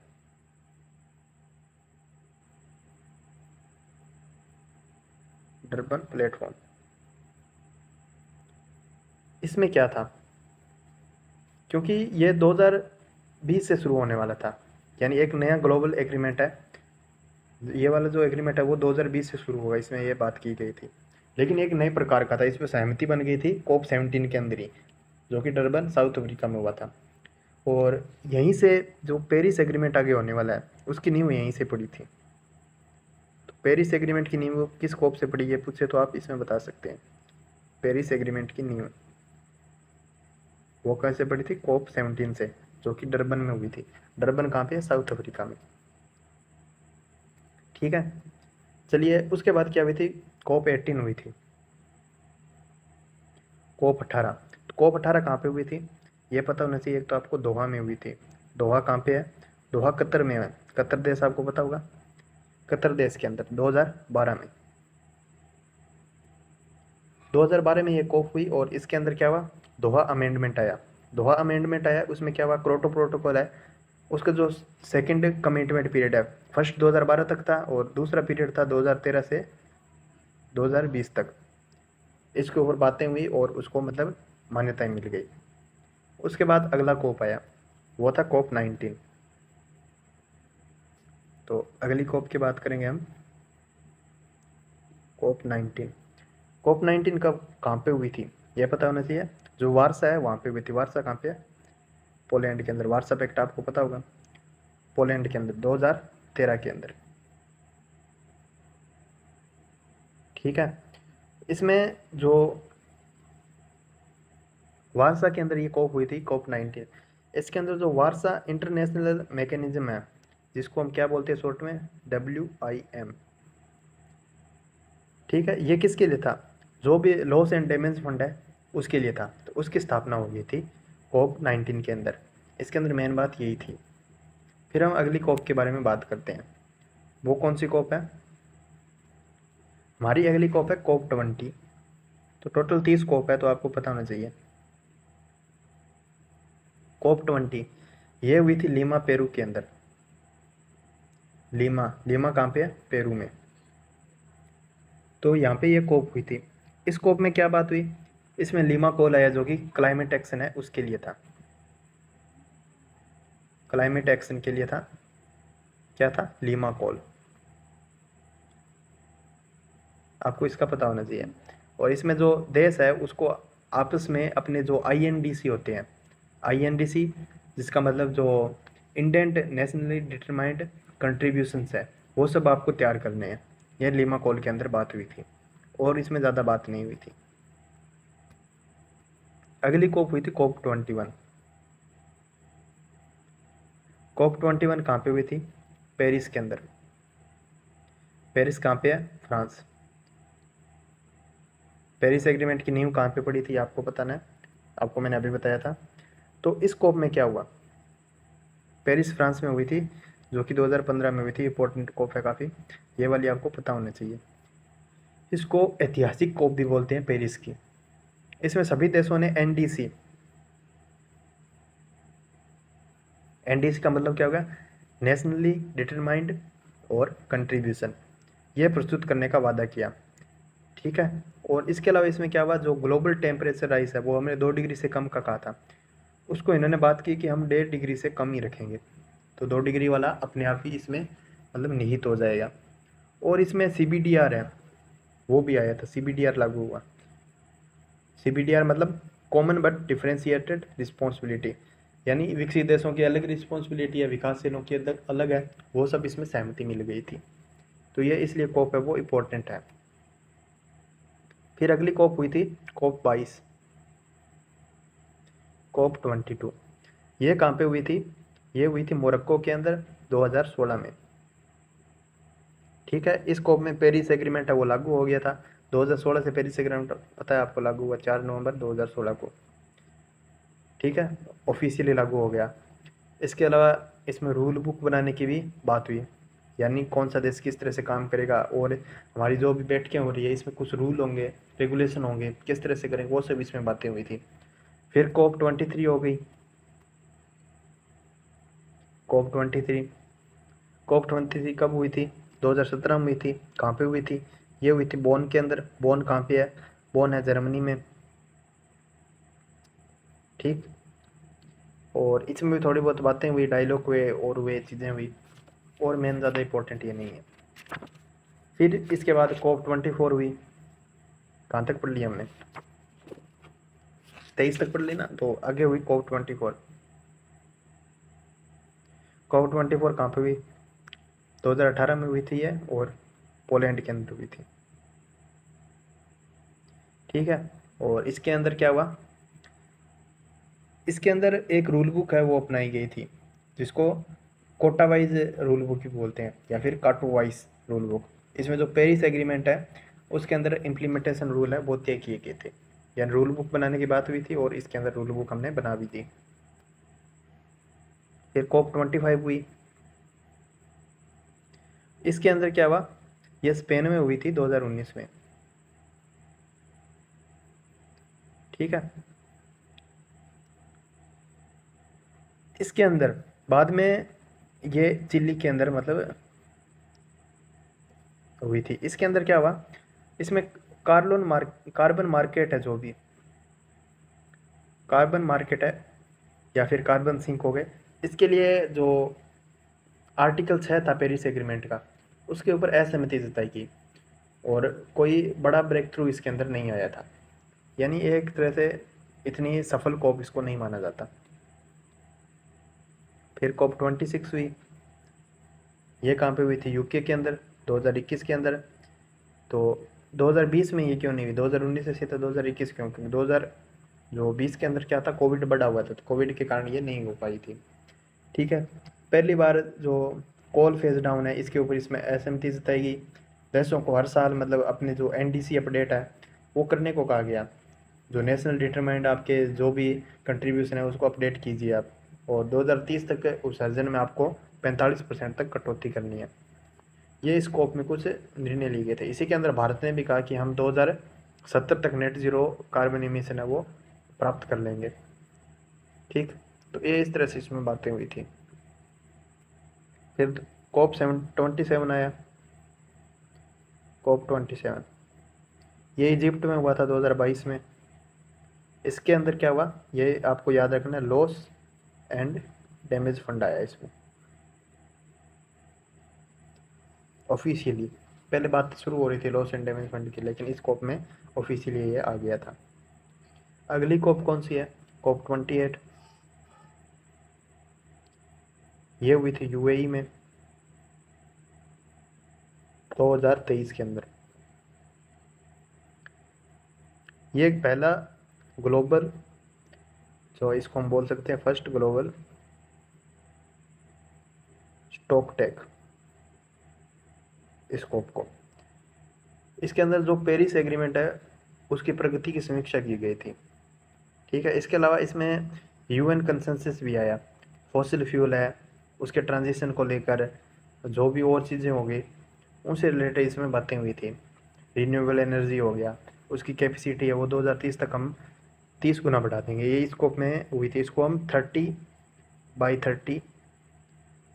डरबन प्लेटफॉर्म, इसमें क्या था? क्योंकि ये 2020 से शुरू होने वाला था, यानी एक नया ग्लोबल एग्रीमेंट है। ये वाला जो एग्रीमेंट है वो 2020 से शुरू होगा, इसमें ये बात की गई थी। लेकिन एक नए प्रकार का था, इस पर सहमति बन गई थी COP 17 के अंदर ही, जो कि डरबन साउथ अफ्रीका में हुआ था। और यहीं से जो पेरिस एग्रीमेंट आगे होने वाला है उसकी नींव यहीं से पड़ी थी। तो पेरिस एग्रीमेंट की नींव किस COP से पड़ी है पूछे तो आप इसमें बता सकते हैं। पेरिस एग्रीमेंट की नींव वो कैसे पड़ी थी? COP 17 से, जो कि डरबन में हुई थी। डरबन कहाँ पे है? साउथ अफ्रीका में। ठीक है, चलिए उसके बाद क्या हुई थी? COP 18 हुई थी। COP 18, तो COP 18 कहाँ पे हुई थी ये पता होना चाहिए। एक तो आपको दोहा में हुई थी। दोहा कहाँ पे है? दोहा कतर में है। कतर देश आपको पता होगा। कतर देश के अंदर 2012 में, 2012 में ये COP हुई। और इसके अंदर क्या हुआ? दोहा अमेंडमेंट आया। दोहा अमेंडमेंट आया, उसमें क्या हुआ? क्योटो प्रोटोकॉल है, उसका जो सेकंड कमिटमेंट पीरियड है, फर्स्ट 2012 तक था और दूसरा पीरियड था 2013 से 2020 तक। इसके ऊपर बातें हुई और उसको मतलब मान्यताएं मिल गई। उसके बाद अगला COP आया, वो था COP 19। तो अगली COP की बात करेंगे हम, COP 19। COP 19 कब कहाँ पे हुई थी ये पता होना चाहिए। जो वारसा है वहाँ पे हुई थी। वारसा कहाँ पे है? पोलैंड के अंदर। वारसा पैक्ट आपको पता होगा, पोलैंड के अंदर 2013 के अंदर। ठीक है, इसमें जो वारसा के अंदर ये COP हुई थी, COP 19। इसके अंदर जो वारसा इंटरनेशनल मैकेनिज्म है, जिसको हम क्या बोलते हैं शॉर्ट में? WIM। ठीक है, ये किसके लिए था? जो भी लॉस एंड डैमेज फंड है उसके लिए था। तो उसकी स्थापना हो गई थी COP 19 के अंदर। इसके अंदर मेन बात यही थी। फिर हम अगली COP के बारे में बात करते हैं। वो कौन सी COP है? हमारी अगली COP है COP 20। तो टोटल 30 COP है, तो आपको पता होना चाहिए। COP 20 ये हुई थी लीमा पेरू के अंदर। लीमा, लीमा कहाँ पे है? पेरू में। तो यहाँ पे ये COP हुई थी। इस COP में क्या बात हुई? इसमें लीमा कॉल आया, जो कि क्लाइमेट एक्शन है उसके लिए था। क्लाइमेट एक्शन के लिए था। क्या था? Lima call. आपको इसका पता होना चाहिए। और इसमें जो देश है उसको आपस में अपने जो INDC होते हैं, INDC जिसका मतलब जो इंडेंट नेशनली डिटरमाइंड कंट्रीब्यूशंस है, वो सब आपको तैयार करने हैं। यह लीमा कॉल के अंदर बात हुई थी और इसमें ज़्यादा बात नहीं हुई थी। अगली COP हुई थी COP 21। COP 21 कहाँ पे हुई थी? पेरिस के अंदर। पेरिस कहाँ पे है? फ्रांस। पेरिस एग्रीमेंट की नींव कहाँ पे पड़ी थी आपको बताना है। आपको मैंने अभी बताया था। तो इस COP में क्या हुआ? पेरिस फ्रांस में हुई थी, जो कि 2015 में हुई थी। इंपॉर्टेंट COP है काफ़ी, ये वाली आपको पता होना चाहिए। इसको ऐतिहासिक COP भी बोलते हैं पेरिस की। इसमें सभी देशों ने NDC का मतलब क्या होगा? नेशनली डिटरमाइंड और कंट्रीब्यूशन, ये प्रस्तुत करने का वादा किया। ठीक है, और इसके अलावा इसमें क्या हुआ? जो ग्लोबल टेम्परेचर राइज है वो हमने 2 डिग्री से कम का कहा था, उसको इन्होंने बात की कि हम 1.5 डिग्री से कम ही रखेंगे। तो 2 डिग्री वाला अपने आप ही इसमें मतलब निहित हो जाएगा। और इसमें CBDR है, वो भी आया था। CBDR लागू हुआ। CBDR मतलब कॉमन बट डिफरेंशिएटेड रिस्पॉन्सिबिलिटी, यानी विकसित देशों की अलग रिस्पॉन्सिबिलिटी है, विकासशीलों की अलग है। वो सब इसमें सहमति मिल गई थी। तो ये इसलिए COP है वो इम्पोर्टेंट है। फिर अगली COP हुई थी COP 22। COP 22 ये कहाँ पे हुई थी? ये हुई थी मोरक्को के अंदर 2016 में। ठीक है, इस COP में पेरिस एग्रीमेंट है वो लागू हो गया था। 2016 से पेरिस एग्रीमेंट पता है आपको लागू हुआ 4 नवंबर 2016 को। ठीक है, ऑफिशियली लागू हो गया। इसके अलावा इसमें रूल बुक बनाने की भी बात हुई, यानी कौन सा देश किस तरह से काम करेगा। और हमारी जो भी बैठकें हो रही है इसमें कुछ रूल होंगे, रेगुलेशन होंगे, किस तरह से करेंगे, वो सब इसमें बातें हुई थी। फिर COP 23 हो गई। COP 23, COP 23 कब हुई थी? 2017 में हुई थी। कहाँ पे हुई थी? ये हुई थी बोन के अंदर। बोन कहाँ पे है? बोन है जर्मनी में। ठीक, और इसमें भी थोड़ी बहुत बातें हुई, डायलॉग हुए और वे चीज़ें हुई, और मेन ज़्यादा इंपॉर्टेंट ये नहीं है। फिर इसके बाद COP 24 हुई। कहाँ तक पढ़ लिया हमने? 23 तक पढ़ ली ना। तो आगे हुई COP24। COP24 कहाँ पे हुई? 2018 में हुई थी ये, और पोलैंड के अंदर हुई थी। ठीक है, और इसके अंदर क्या हुआ? इसके अंदर एक रूल बुक है वो अपनाई गई थी, जिसको कोटा वाइज रूल बुक भी बोलते हैं, या फिर काटो वाइज रूल बुक। इसमें जो पेरिस एग्रीमेंट है उसके अंदर इम्प्लीमेंटेशन रूल है वो तय किए गए थे, यानी रूल बुक बनाने की बात हुई थी और इसके अंदर रूल बुक हमने बना भी दी। फिर COP25 हुई। इसके अंदर क्या हुआ? ये स्पेन में हुई थी 2019 में। ठीक है, इसके अंदर बाद में ये चिली के अंदर मतलब हुई थी। इसके अंदर क्या हुआ? इसमें कार्बन मार्केट है, जो भी कार्बन मार्केट है या फिर कार्बन सिंक हो गए, इसके लिए जो आर्टिकल 6 था पेरिस एग्रीमेंट का, उसके ऊपर असहमति जताई की, और कोई बड़ा ब्रेक थ्रू इसके अंदर नहीं आया था। यानी एक तरह से इतनी सफल कॉप इसको नहीं माना जाता। फिर COP26 हुई। ये कहाँ पे हुई थी? यूके के अंदर 2021 के अंदर। तो 2020 में ये क्यों नहीं हुई? 2019 से सीधा 2021 क्यों? क्योंकि 2020 के अंदर क्या था, कोविड बढ़ा हुआ था, तो कोविड के कारण ये नहीं हो पाई थी। ठीक है, पहली बार जो कोल फेज डाउन है इसके ऊपर इसमें असहमति जताई गई। देशों को हर साल मतलब अपने जो NDC अपडेट है वो करने को कहा गया। जो नेशनल डिटरमाइंड आपके जो भी कंट्रीब्यूशन है उसको अपडेट कीजिए आप, और 2030 तक उत्सर्जन में आपको 45% तक कटौती करनी है। ये स्कोप में कुछ निर्णय लिए गए थे। इसी के अंदर भारत ने भी कहा कि हम 2070 तक नेट जीरो कार्बन इमिशन है वो प्राप्त कर लेंगे। ठीक, तो ये इस तरह से इसमें बातें हुई थी। फिर COP27 आया। COP27 ये इजिप्ट में हुआ था 2022 में। इसके अंदर क्या हुआ ये आपको याद रखना है, लॉस एंड डैमेज फंड आया इसमें ऑफिशियली। पहले बात शुरू हो रही थी लॉस एंड डैमेज फंड की, लेकिन इस COP में ऑफिशियली ये आ गया था। अगली COP कौन सी है? COP28। ये हुई थी UAE में 2023 के अंदर। ये एक पहला ग्लोबल, जो इसको हम बोल सकते हैं first global stock take scope को। इसके अंदर जो पेरिस एग्रीमेंट है उसकी प्रगति की समीक्षा की गई थी। ठीक है, इसके अलावा इसमें UN कंसेंसस भी आया। फॉसिल फ्यूल है उसके ट्रांजिशन को लेकर जो भी और चीज़ें हो गई उनसे रिलेटेड इसमें बातें हुई थी। रिन्यूएबल एनर्जी हो गया, उसकी कैपेसिटी है वो 2030 तक हम 30 गुना बढ़ा देंगे, ये स्कोप में हुई थी। इसको हम 30/30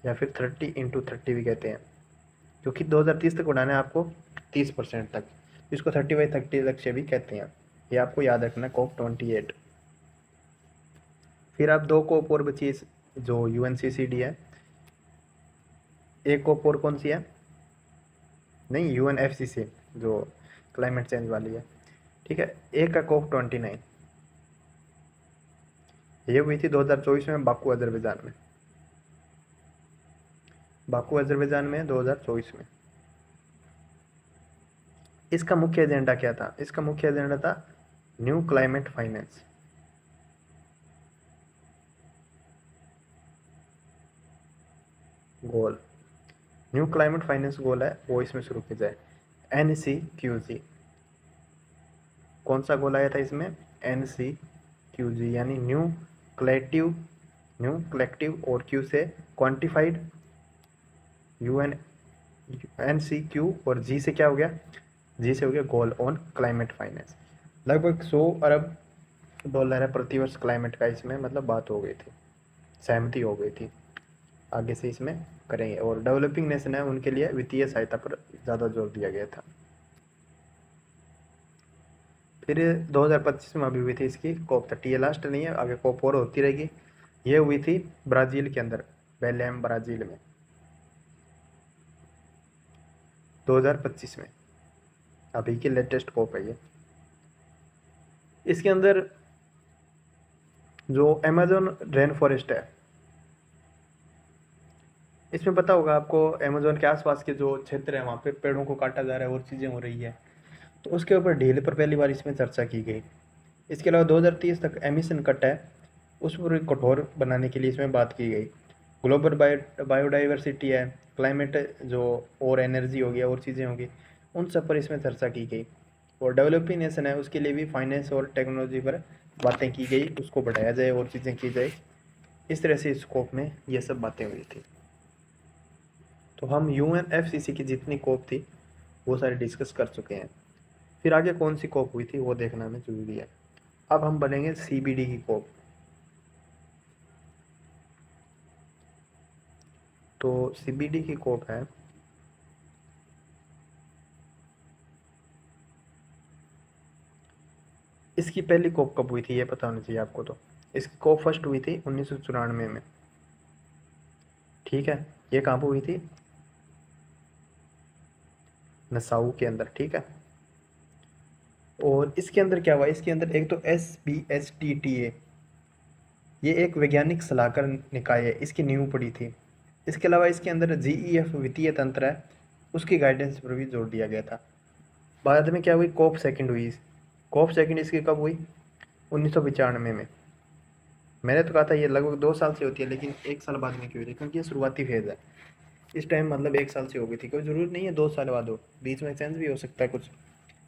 या फिर 30x30 भी कहते हैं, क्योंकि 2030 तक बढ़ाना है आपको 30% तक। इसको 30/30 लक्ष्य भी कहते हैं। ये आपको याद रखना है COP28। फिर आप दो कोप और बची जो UNCCD है। एक कोप और कौन सी है? नहीं, UNFCCC जो क्लाइमेट चेंज वाली है। ठीक है, एक का COP29। ये हुई थी 2024 में बाकू अजरबैजान में। बाकू अजरबैजान में 2024 में। इसका मुख्य एजेंडा क्या था? इसका मुख्य एजेंडा था न्यू क्लाइमेट फाइनेंस। गोल, न्यू क्लाइमेट फाइनेंस गोल है वो इसमें शुरू किया जाए, NCQG। कौन सा गोल आया था इसमें? NCQG, यानी न्यू कलेक्टिव और Q से क्वांटिफाइड। UN NCQ और G से क्या हो गया? G से हो गया गोल ऑन क्लाइमेट फाइनेंस। लगभग 100 अरब डॉलर है प्रतिवर्ष क्लाइमेट का, इसमें मतलब बात हो गई थी, सहमति हो गई थी आगे से इसमें करेंगे। और डेवलपिंग नेशन है उनके लिए वित्तीय सहायता पर ज़्यादा जोर दिया गया था। फिर 2025 में अभी हुई थी इसकी COP30। ये लास्ट नहीं है, आगे COP और होती रहेगी। ये हुई थी ब्राज़ील के अंदर, बेलेम ब्राज़ील में 2025 में। अभी की लेटेस्ट COP है ये। इसके अंदर जो अमेजोन रेन फॉरेस्ट है, इसमें पता होगा आपको अमेजोन के आसपास के जो क्षेत्र है वहाँ पे पेड़ों को काटा जा रहा है और चीज़ें हो रही है, तो उसके ऊपर ढील पर पहली बार इसमें चर्चा की गई। इसके अलावा 2030 तक एमिशन कट है उस पर कठोर बनाने के लिए इसमें बात की गई। ग्लोबल बायोडाइवर्सिटी है, क्लाइमेट जो और एनर्जी हो गया और चीज़ें होगी, उन सब पर इसमें चर्चा की गई। और डेवलपिंग नेशन है उसके लिए भी फाइनेंस और टेक्नोलॉजी पर बातें की गई, उसको बढ़ाया जाए और चीज़ें की जाए। इस तरह से स्कोप में ये सब बातें हुई थी। तो हम UNFCCC की जितनी कोप थी वो सारी डिस्कस कर चुके हैं। फिर आगे कौन सी कोप हुई थी वो देखना हमें ज़रूरी है। अब हम बनेंगे CBD की कोप। तो CBD की कोप है, इसकी पहली कोप कब हुई थी ये पता होना चाहिए आपको। तो इसकी कोप फर्स्ट हुई थी 1994 में। ठीक है, ये कहाँ पर हुई थी? नसाऊ के अंदर। ठीक है, और इसके अंदर क्या हुआ, इसके अंदर एक तो SBSTTA, ये एक वैज्ञानिक सलाहकार निकाय है, इसकी नींव पड़ी थी। इसके अलावा इसके अंदर GEF वित्तीय तंत्र है, उसकी गाइडेंस पर भी जोर दिया गया था। बाद में क्या हुई, कोप सेकंड हुई। कोप सेकंड इसकी कब हुई? 1995 में। मैंने तो कहा था ये लगभग 2 साल से होती है, लेकिन 1 साल बाद में क्यों हुई? क्योंकि ये शुरुआती फेज़ है। इस टाइम मतलब 1 साल से हो गई थी, कोई ज़रूरी नहीं है 2 साल बाद हो, बीच में चेंज भी हो सकता है कुछ,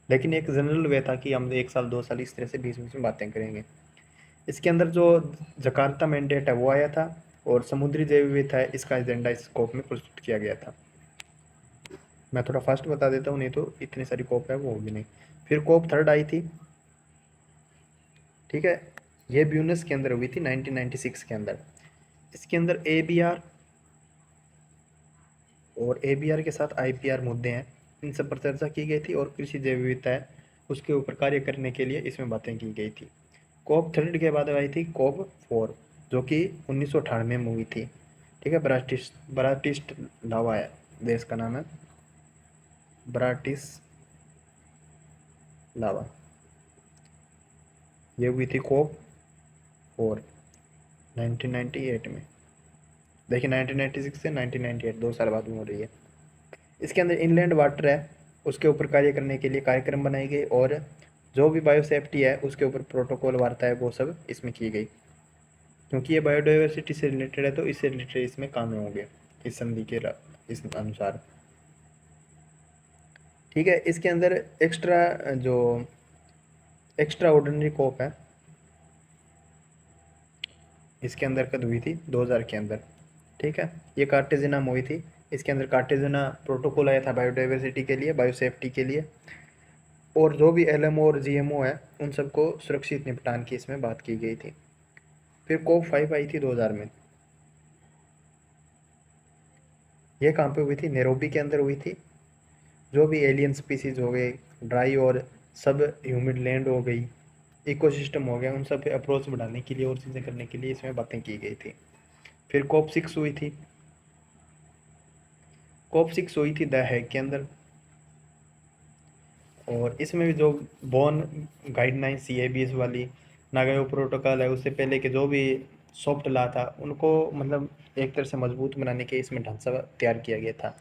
लेकिन एक जनरल वे था कि हम 1 साल 2 साल इस तरह से बीच बीच में बातें करेंगे। इसके अंदर जो जकार्ता मैंडेट है वो आया था, और समुद्री जैव विविधता है इसका एजेंडा इस कोप में प्रस्तुत किया गया था। मैं थोड़ा फास्ट बता देता हूँ, नहीं तो इतनी सारी कोप है वो होगी नहीं। फिर कोप थर्ड आई थी। ठीक है, ये ब्यूनस के अंदर हुई थी 1996 के अंदर। इसके अंदर ABR और ABR के साथ IPR मुद्दे हैं, इन सब पर चर्चा की गई थी, और कृषि जैव विविधता है उसके ऊपर कार्य करने के लिए इसमें बातें की गई थी। कोप थर्ड के बाद आई थी कोप 4, जो कि 1998 में हुई थी। ठीक है, ब्राटिस्लावा है देश का नाम है, ब्राटिस्लावा। ये हुई थी कोप 4 1998 में। देखिए 1996 से 1998 2 साल बाद में हो रही है। इसके अंदर इनलैंड वाटर है उसके ऊपर कार्य करने के लिए कार्यक्रम बनाई गई, और जो भी बायोसेफ्टी है उसके ऊपर प्रोटोकॉल वार्ता है वो सब इसमें की गई। क्योंकि ये बायोडाइवर्सिटी से रिलेटेड है तो इससे रिलेटेड इसमें काम होंगे इस संधि के इस अनुसार। ठीक है, इसके अंदर एक्स्ट्रा ऑर्डिनरी कोप है, इसके अंदर कद हुई थी 2000 के अंदर। ठीक है, ये कार्टेजिना में हुई थी। इसके अंदर कार्टेजिना प्रोटोकॉल आया था बायोडाइवर्सिटी के लिए, बायोसेफ्टी के लिए, और जो भी LMO और GMO है उन सबको सुरक्षित निपटान की इसमें बात की गई थी। फिर कोप 5 आई थी 2000 में। ये कहाँ पे हुई थी? नैरोबी के अंदर हुई थी। जो भी एलियन स्पीसीज हो गए, ड्राई और सब ह्यूमिड लैंड हो गई, इकोसिस्टम हो गया, उन सब पे अप्रोच बढ़ाने के लिए और चीज़ें करने के लिए इसमें बातें की गई थी। फिर कोप 6 हुई थी। कोप 6 हुई थी द हैग के अंदर, और इसमें भी जो बोन गाइडलाइन CABS वाली नागायो प्रोटोकॉल है, उससे पहले के जो भी सॉफ्ट लॉ था उनको मतलब एक तरह से मजबूत बनाने के इसमें ढांचा तैयार किया गया था।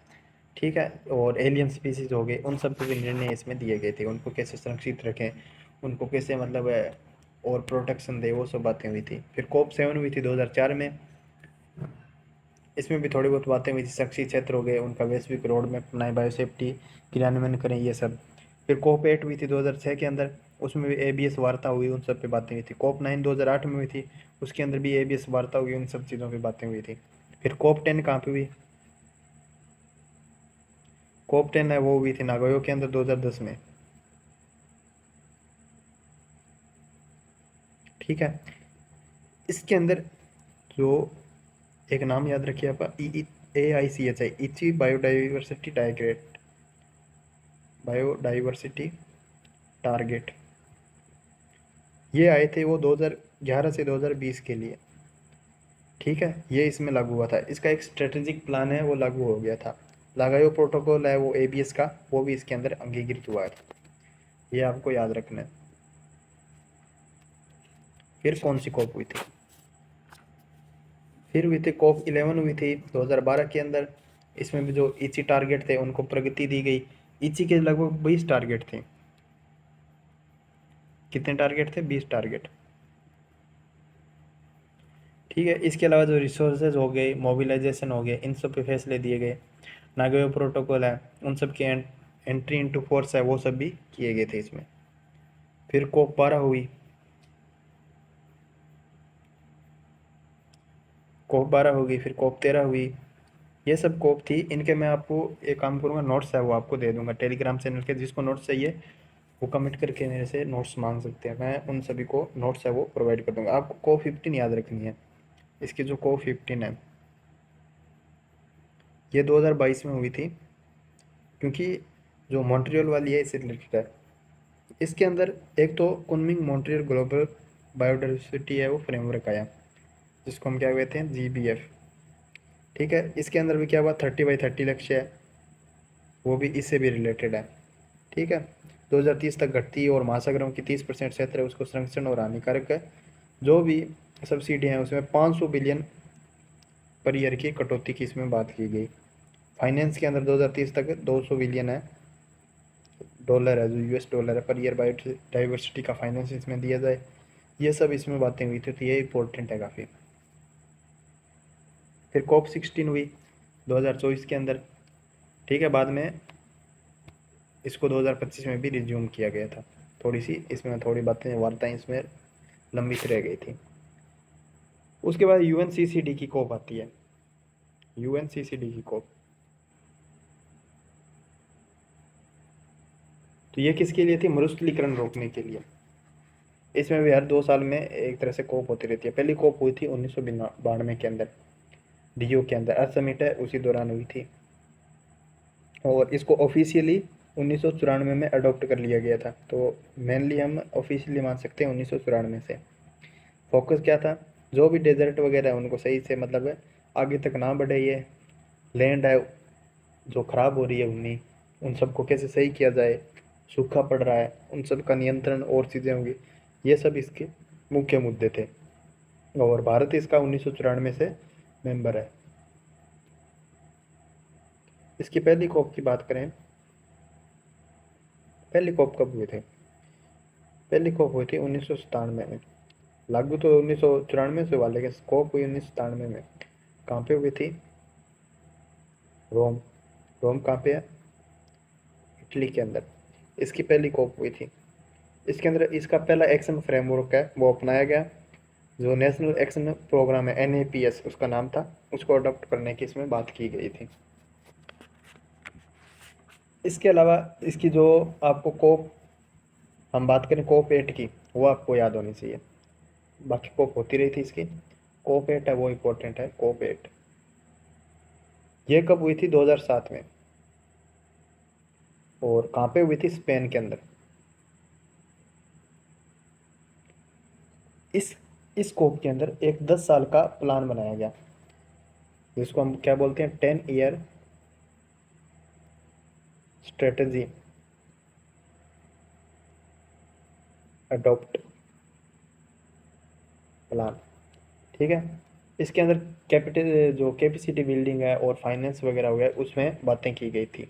ठीक है, और एलियन स्पीसीज हो गए उन सब पे भी निर्णय इसमें दिए गए थे, उनको कैसे संरक्षित रखें, उनको कैसे मतलब और प्रोटेक्शन दे, वो सब बातें हुई थी। फिर कोप 7 हुई थी 2004 में। इसमें भी थोड़ी बहुत बातें हुई थी, शक्षी क्षेत्र हो गए उनका वैश्विक रोड मैप बनाए, बायोसेफ्टी क्रियान्वयन करें, ये सब। फिर कोप 8 हुई थी 2006 के अंदर, उसमें भी ABS वार्ता हुई, उन सब पे बातें हुई थी। कोप 9 2008 में हुई थी, उसके अंदर भी ABS वार्ता हुई, उन सब चीज़ों पर बातें हुई थी। फिर कोप 10 कहाँ पे हुई? कोप 10 है वो हुई थी नागोयो के अंदर 2010 में। ठीक है, इसके अंदर जो एक नाम याद रखिए आपका, AICHI, इची बायोडाइवर्सिटी टारगेट, ये आए थे वो 2011 से 2020 के लिए। ठीक है, ये इसमें लागू हुआ था, इसका एक स्ट्रेटेजिक प्लान है वो लागू हो गया था। लागायो प्रोटोकॉल है वो ABS का, वो भी इसके अंदर अंगीकृत हुआ है, ये आपको याद रखना है। फिर कौन सी कॉप हुई थी? फिर हुई थी कॉप 11 हुई थी 2012 के अंदर। इसमें भी जो इची टारगेट थे उनको प्रगति दी गई। इची के लगभग 20 टारगेट थे। कितने टारगेट थे? 20 टारगेट। ठीक है। इसके अलावा जो रिसोर्सेज हो गए, मोबिलाइजेशन हो गए, इन सब पे फैसले दिए गए। नागोया प्रोटोकॉल है, उन सब की एंट्री इनटू फोर्स है, वो सब भी किए गए थे इसमें। फिर कोप 12 हुई, कोप 12 होगी, फिर कोप 13 हुई। ये सब कोप थी। इनके मैं आपको एक काम करूँगा, नोट्स है वो आपको दे दूंगा टेलीग्राम चैनल के। जिसको नोट्स चाहिए वो कमेंट करके मेरे से नोट्स मांग सकते हैं, मैं उन सभी को नोट्स है वो प्रोवाइड कर दूंगा। आपको को 15 याद रखनी है। इसकी जो को 15 है ये 2022 में हुई थी, क्योंकि जो मॉन्ट्रियल वाली है इससे रिलेटेड है। इसके अंदर एक तो कुनमिंग मॉन्ट्रियल ग्लोबल बायोडाइवर्सिटी है वो फ्रेमवर्क आया, जिसको हम क्या कहते हैं, GBF। ठीक है। इसके अंदर भी क्या हुआ, 30x30 लक्ष्य है, वो भी इससे भी रिलेटेड है। ठीक है। 2030 तक घटती और महासागरों की 30% क्षेत्र है उसको संरक्षण और हानिकारक है जो भी सब्सिडी है उसमें 500 बिलियन पर ईयर की कटौती की इसमें बात की गई। फाइनेंस के अंदर 2030 तक 200 बिलियन है डॉलर है, जो US डॉलर है पर ईयर बायोडाइवर्सिटी का फाइनेंस इसमें दिया जाए। ये सब इसमें बातें हुई थी, तो ये इंपॉर्टेंट है काफ़ी। फिर कॉप 16 हुई 2024 के अंदर। ठीक है। बाद में इसको 2025 में भी रिज्यूम किया गया था। थोड़ी सी इसमें थोड़ी बातें वार्ताएं इसमें लंबित रह गई थी। उसके बाद UNCCD की कॉप आती है, UNCCD की कॉप। तो ये किसके लिए थी? मरुस्थलीकरण रोकने के लिए। इसमें भी हर 2 साल में एक तरह से कोप होती रहती है। पहली कोप हुई थी 1992 के अंदर, DO के अंदर। अर्थ समिट है उसी दौरान हुई थी, और इसको ऑफिशियली 1994 में अडॉप्ट कर लिया गया था। तो मेनली हम ऑफिशियली मान सकते हैं 1994 से। फोकस क्या था? जो भी डेजर्ट वगैरह है उनको सही से मतलब आगे तक ना बढ़े, ये लैंड है जो ख़राब हो रही है भूमि, उन सबको कैसे सही किया जाए, सूखा पड़ रहा है उन सब का नियंत्रण और चीज़ें होंगी। ये सब इसके मुख्य मुद्दे थे, और भारत इसका 1994 से मेंबर है। इसकी पहली कॉप की बात करें, पहली कॉप कब हुए थे? पहली कॉप हुई थी 1997 में। लागू तो 1994 से हुआ, लेकिन कॉप हुई 1997 में। कहाँ पे हुई थी? रोम। रोम कहाँ पे है? इटली के अंदर इसकी पहली कॉप हुई थी। इसके अंदर इसका पहला एक्शन फ्रेमवर्क है वो अपनाया गया, जो नेशनल एक्शन प्रोग्राम है NAPS उसका नाम था, उसको अडॉप्ट करने की इसमें बात की गई थी। इसके अलावा इसकी जो आपको कोप, हम बात करें कोप 8 की, वो आपको याद होनी चाहिए। बाकी कोप होती रही थी, इसकी कोप 8 है वो इम्पोर्टेंट है। कोप 8 ये कब हुई थी? 2007 में। और कहाँ पे हुई थी? स्पेन के अंदर। इस कोप के अंदर एक 10 साल का प्लान बनाया गया, जिसको हम क्या बोलते हैं, 10 ईयर स्ट्रेटजी अडॉप्ट प्लान। ठीक है। इसके अंदर कैपिटल जो कैपेसिटी बिल्डिंग है और फाइनेंस वगैरह हो गया उसमें बातें की गई थी।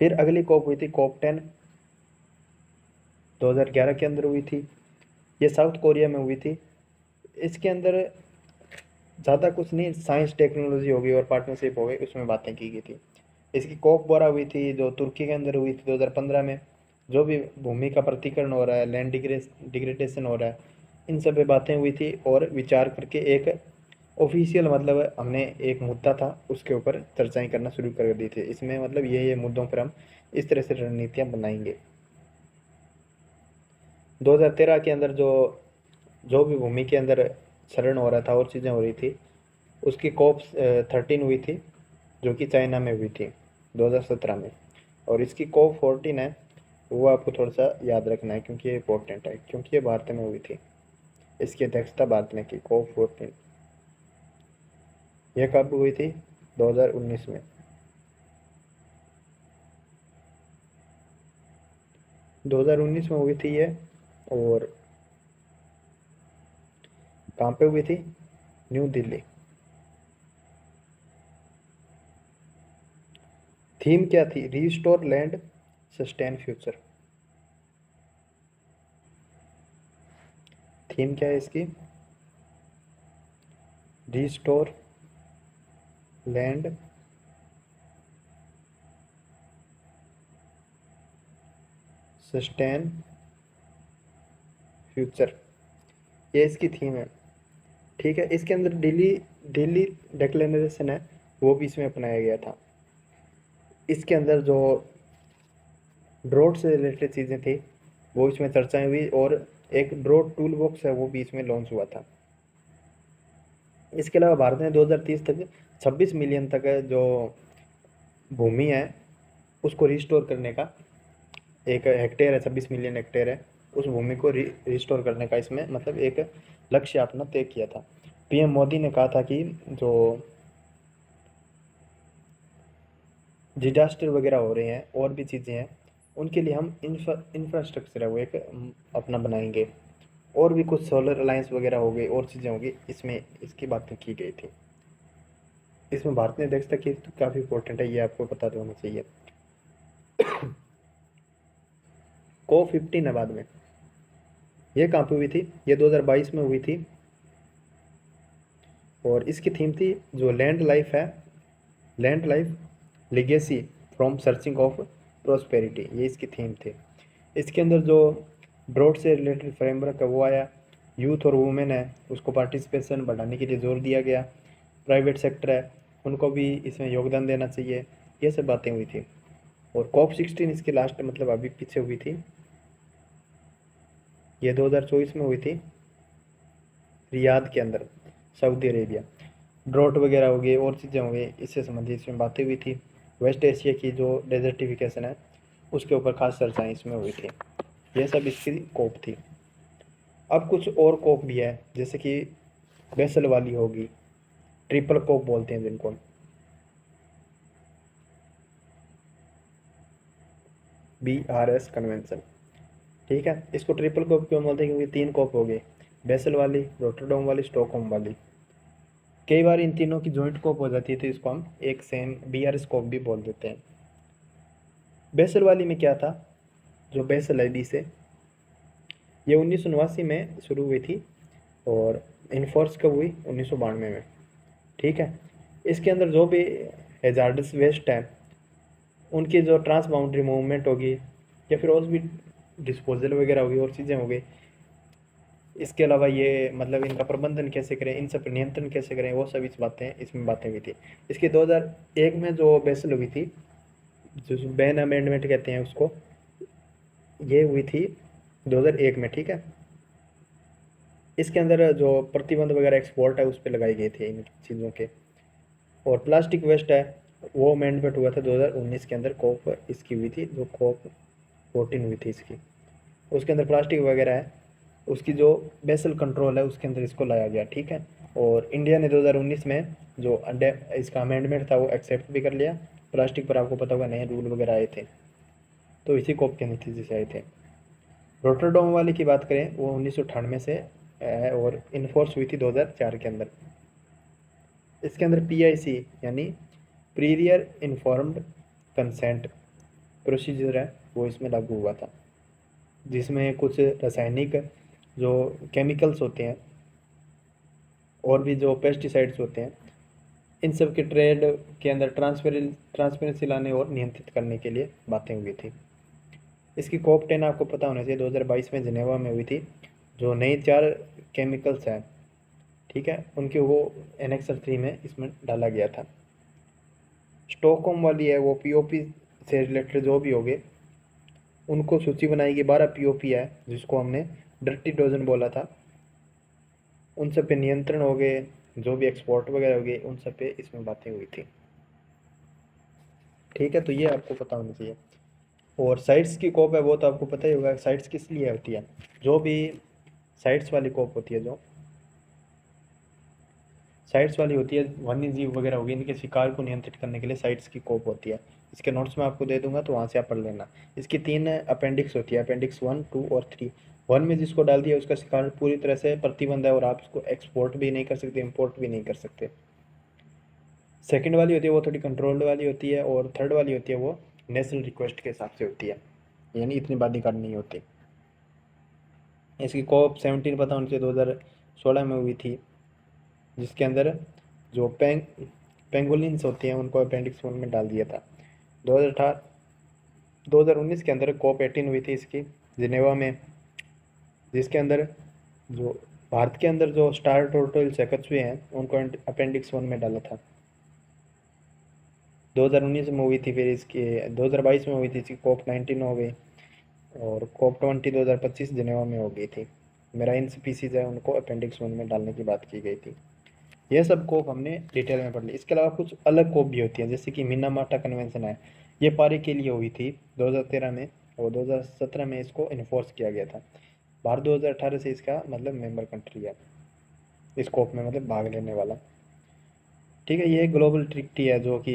फिर अगली कॉप हुई थी कॉप 10, 2011 के अंदर हुई थी। ये साउथ कोरिया में हुई थी। इसके अंदर ज़्यादा कुछ नहीं, साइंस टेक्नोलॉजी होगी और पार्टनरशिप हो गई, उसमें बातें की गई थी। इसकी कॉप 12 हुई थी जो तुर्की के अंदर हुई थी 2015 में। जो भी भूमि का प्रतिकरण हो रहा है, लैंड डिग्रेडेशन हो रहा है, इन सब पे बातें हुई थी, और विचार करके एक ऑफिशियल मतलब हमने एक मुद्दा था उसके ऊपर चर्चाएं करना शुरू कर दी थी। इसमें मतलब ये मुद्दों पर हम इस तरह से रणनीतियाँ बनाएंगे। 2013 के अंदर जो जो भी भूमि के अंदर क्षरण हो रहा था और चीज़ें हो रही थी, उसकी कॉप 13 हुई थी, जो कि चाइना में हुई थी 2017 में। और इसकी कॉप 14 है, वो आपको थोड़ा सा याद रखना है क्योंकि ये इंपॉर्टेंट है, क्योंकि ये भारत में हुई थी। इसकी अध्यक्षता भारत ने की, कॉप 14। ये कब हुई थी? 2019 में। 2019 में हुई थी ये। और कहाँ पे हुई थी? न्यू दिल्ली। थीम क्या थी? Restore land, sustain future. Theme क्या है इसकी? रीस्टोर लैंड, सस्टेन फ्यूचर, ये इसकी थीम है। ठीक है, इसके अंदर दिल्ली दिल्ली डिक्लेरेशन है, वो भी इसमें अपनाया गया था। इसके अंदर जो ड्रॉट से रिलेटेड चीज़ें थी वो इसमें चर्चाएं हुई, और एक ड्रॉट टूल बॉक्स है वो भी इसमें लॉन्च हुआ था। इसके अलावा भारत ने 2030 तक 26 मिलियन तक जो भूमि है उसको रिस्टोर करने का, एक हेक्टेयर है, 26 मिलियन हेक्टेयर है, उस भूमि को रिस्टोर करने का इसमें मतलब एक लक्ष्य अपना तय किया था। पीएम मोदी ने कहा था कि जो डिजास्टर वगैरह हो रहे हैं और भी चीज़ें हैं उनके लिए हम इंफ्रास्ट्रक्चर है वो एक अपना बनाएंगे, और भी कुछ सोलर अलायंस वगैरह हो गई और चीज़ें होगी, इसमें इसकी बातें की गई थी। इसमें भारत ने दक्षता की तो काफ़ी इंपॉर्टेंट है, ये आपको पता तो होना चाहिए। COP15 है बाद में, ये कहाँ पे हुई थी? ये 2022 में हुई थी, और इसकी थीम थी जो लैंड लाइफ है, land life legacy from searching of prosperity, ये इसकी थीम थी। इसके अंदर जो ड्रॉट से रिलेटेड फ्रेमवर्क है वो आया, यूथ और वुमेन है उसको पार्टिसिपेशन बढ़ाने के लिए जोर दिया गया, प्राइवेट सेक्टर है उनको भी इसमें योगदान देना चाहिए, ये सब बातें हुई थी। और COP16 इसकी लास्ट मतलब अभी पीछे हुई थी, ये 2024 में हुई थी रियाद के अंदर, सऊदी अरेबिया। ड्रॉट वगैरह हो गई और चीज़ें हो गई, इससे संबंधित इसमें बातें हुई थी। वेस्ट एशिया की जो डेजर्टिफिकेशन है उसके ऊपर खास चर्चाएँ इसमें हुई थी। यह सब इसकी कोप थी। अब कुछ और कोप भी है, जैसे कि बेसल वाली होगी, ट्रिपल कोप बोलते हैं जिनको, BRS कन्वेंशन। ठीक है, इसको ट्रिपल कोप क्यों बोलते हैं? क्योंकि 3 कोप हो गए, बेसल वाली, रोटरडम वाली, स्टॉकहोम वाली। कई बार इन तीनों की जॉइंट कोप हो जाती है तो इसको हम एक सेम BRS कोप भी बोल देते हैं। बेसल वाली में क्या था? जो बेसल है बी से, ये 1989 में शुरू हुई थी और इन्फोर्स कब हुई? 1992 में। ठीक है, इसके अंदर जो भी हेजार्डस वेस्ट है उनकी जो ट्रांस बाउंड्री मूवमेंट होगी या फिर और भी डिस्पोजल वगैरह होगी और चीज़ें हो गई, इसके अलावा ये मतलब इनका प्रबंधन कैसे करें, इन सब पर नियंत्रण कैसे करें, वो सभी बातें इसमें बातें हुई थी। इसकी 2001 में जो बेसल हुई थी, जो बैन अमेंडमेंट कहते हैं उसको, ये हुई थी 2001 में। ठीक है, इसके अंदर जो प्रतिबंध वगैरह एक्सपोर्ट है उस पर लगाई गई थी इन चीज़ों के। और प्लास्टिक वेस्ट है वो अमेंडमेंट हुआ था 2019 के अंदर, COP इसकी हुई थी, जो COP14 हुई थी इसकी। उसके अंदर प्लास्टिक वगैरह है उसकी जो बेसल कंट्रोल है उसके अंदर इसको लाया गया। ठीक है, और इंडिया ने 2019 में जो इसका अमेंडमेंट था वो एक्सेप्ट भी कर लिया। प्लास्टिक पर आपको पता होगा नए रूल वगैरह आए थे, तो इसी COP के नतीजे से आए थे। रोटरडम वाली की बात करें वो 1998 से है और इन्फोर्स हुई थी 2004 के अंदर। इसके अंदर PIC यानी प्रीरियर इन्फॉर्म्ड कंसेंट प्रोसीजर है वो इसमें लागू हुआ था, जिसमें कुछ रासायनिक जो केमिकल्स होते हैं और भी जो पेस्टिसाइड्स होते हैं इन सब के ट्रेड के अंदर ट्रांसपेरेंसी लाने और नियंत्रित करने के लिए बातें हुई थी। इसकी COP10 आपको पता होना चाहिए 2022 में जिनेवा में हुई थी। जो नई 4 केमिकल्स हैं, ठीक है, उनके वो एनेक्सर 3 में इसमें डाला गया था। स्टॉकहोम वाली है वो POP से रिलेटेड जो भी होंगे उनको सूची बनाई गई। 12 POP है जिसको हमने डर्टी डोजन बोला था, उन सब पे नियंत्रण हो गए, जो भी एक्सपोर्ट वगैरह हो गए उन सब पे इसमें बातें हुई थी। ठीक है, तो ये आपको पता होना चाहिए। और साइट्स की कोप है वो तो आपको पता ही होगा, साइट्स किस लिए होती है? जो भी साइट्स वाली कोप होती है, जो साइट्स वाली होती है वन्य जीव वगैरह होगी इनके शिकार को नियंत्रित करने के लिए साइट्स की कोप होती है। इसके नोट्स मैं आपको दे दूंगा तो वहाँ से आप पढ़ लेना। इसकी 3 अपेंडिक्स होती है, अपेंडिक्स 1, 2 और 3। वन में जिसको डाल दिया उसका शिकार पूरी तरह से प्रतिबंध है और आप उसको एक्सपोर्ट भी नहीं कर सकते, इंपोर्ट भी नहीं कर सकते। सेकंड वाली होती है वो थोड़ी कंट्रोल्ड वाली होती है, और थर्ड वाली होती है वो नेशनल रिक्वेस्ट के हिसाब से होती है, यानी इतनी बाध्यकारी नहीं होती। इसकी कॉप 17 पता होनी चाहिए 2016 में हुई थी, जिसके अंदर जो पेंगोलिन्स होती हैं उनको अपेंडिक्स 1 में डाल दिया था। 2019 के अंदर कॉप 18 हुई थी इसकी जिनेवा में, जिसके अंदर जो भारत के अंदर जो स्टार टोटल्स एकत्व हैं उनको अपेंडिक्स 1 में डाला था। 2019 में हुई थी, फिर इसकी 2022 में हुई थी, इसकी कॉप 19 हो गई, और कॉप 20 2025 जिनेवा में हो गई थी। मेराइन स्पीसीज है उनको अपेंडिक्स 1 में डालने की बात की गई थी। ये सब कोप हमने डिटेल में पढ़ ली। इसके अलावा कुछ अलग कोप भी होती हैं, जैसे कि मिनामाटा कन्वेंशन है, ये पारी के लिए हुई थी 2013 में, और 2017 में इसको इन्फोर्स किया गया था। भारत 2018 से इसका मतलब मेंबर कंट्री है, इस कोप में मतलब भाग लेने वाला। ठीक है, ये ग्लोबल ट्रिक्टी है जो कि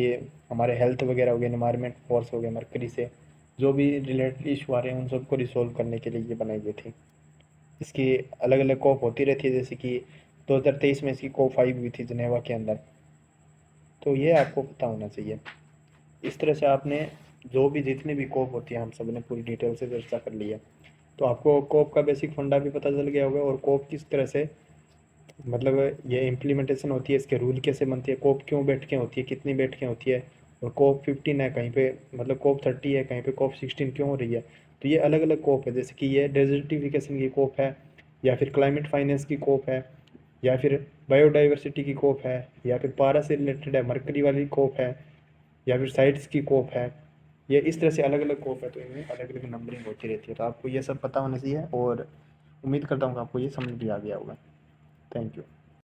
हमारे हेल्थ वगैरह हो गए, एनवायरमेंट फोर्स हो गए, मरकरी से जो भी रिलेटेड इशू आ रहे हैं उन सबको रिसोल्व करने के लिए ये बनाई गई थी। इसकी अलग अलग कोप होती रहती है, जैसे कि 2023 में इसकी कोप 5 हुई थी जिनेवा के अंदर। तो ये आपको पता होना चाहिए। इस तरह से आपने जो भी जितनी भी कोप होती है हम सब ने पूरी डिटेल से चर्चा कर ली है। तो आपको कोप का बेसिक फंडा भी पता चल गया होगा, और कोप किस तरह से मतलब ये इम्प्लीमेंटेशन होती है, इसके रूल कैसे बनती है, कोप क्यों बैठकें होती है, कितनी बैठकें होती है, और कोप 15 है कहीं पे, मतलब कोप 30 है कहीं पे, कोप 16 क्यों हो रही है। तो ये अलग अलग कोप है, जैसे कि ये डेजर्टिफिकेशन की कोप है, या फिर क्लाइमेट फाइनेंस की कोप है, या फिर बायोडाइवर्सिटी की कोप है, या फिर पारा से रिलेटेड है, मरकरी वाली कोप है, या फिर साइट्स की कोप है। ये इस तरह से अलग अलग कोप है, तो इनमें अलग अलग नंबरिंग होती रहती है। तो आपको ये सब पता होना चाहिए, और उम्मीद करता हूँ कि आपको ये समझ भी आ गया होगा। Thank you.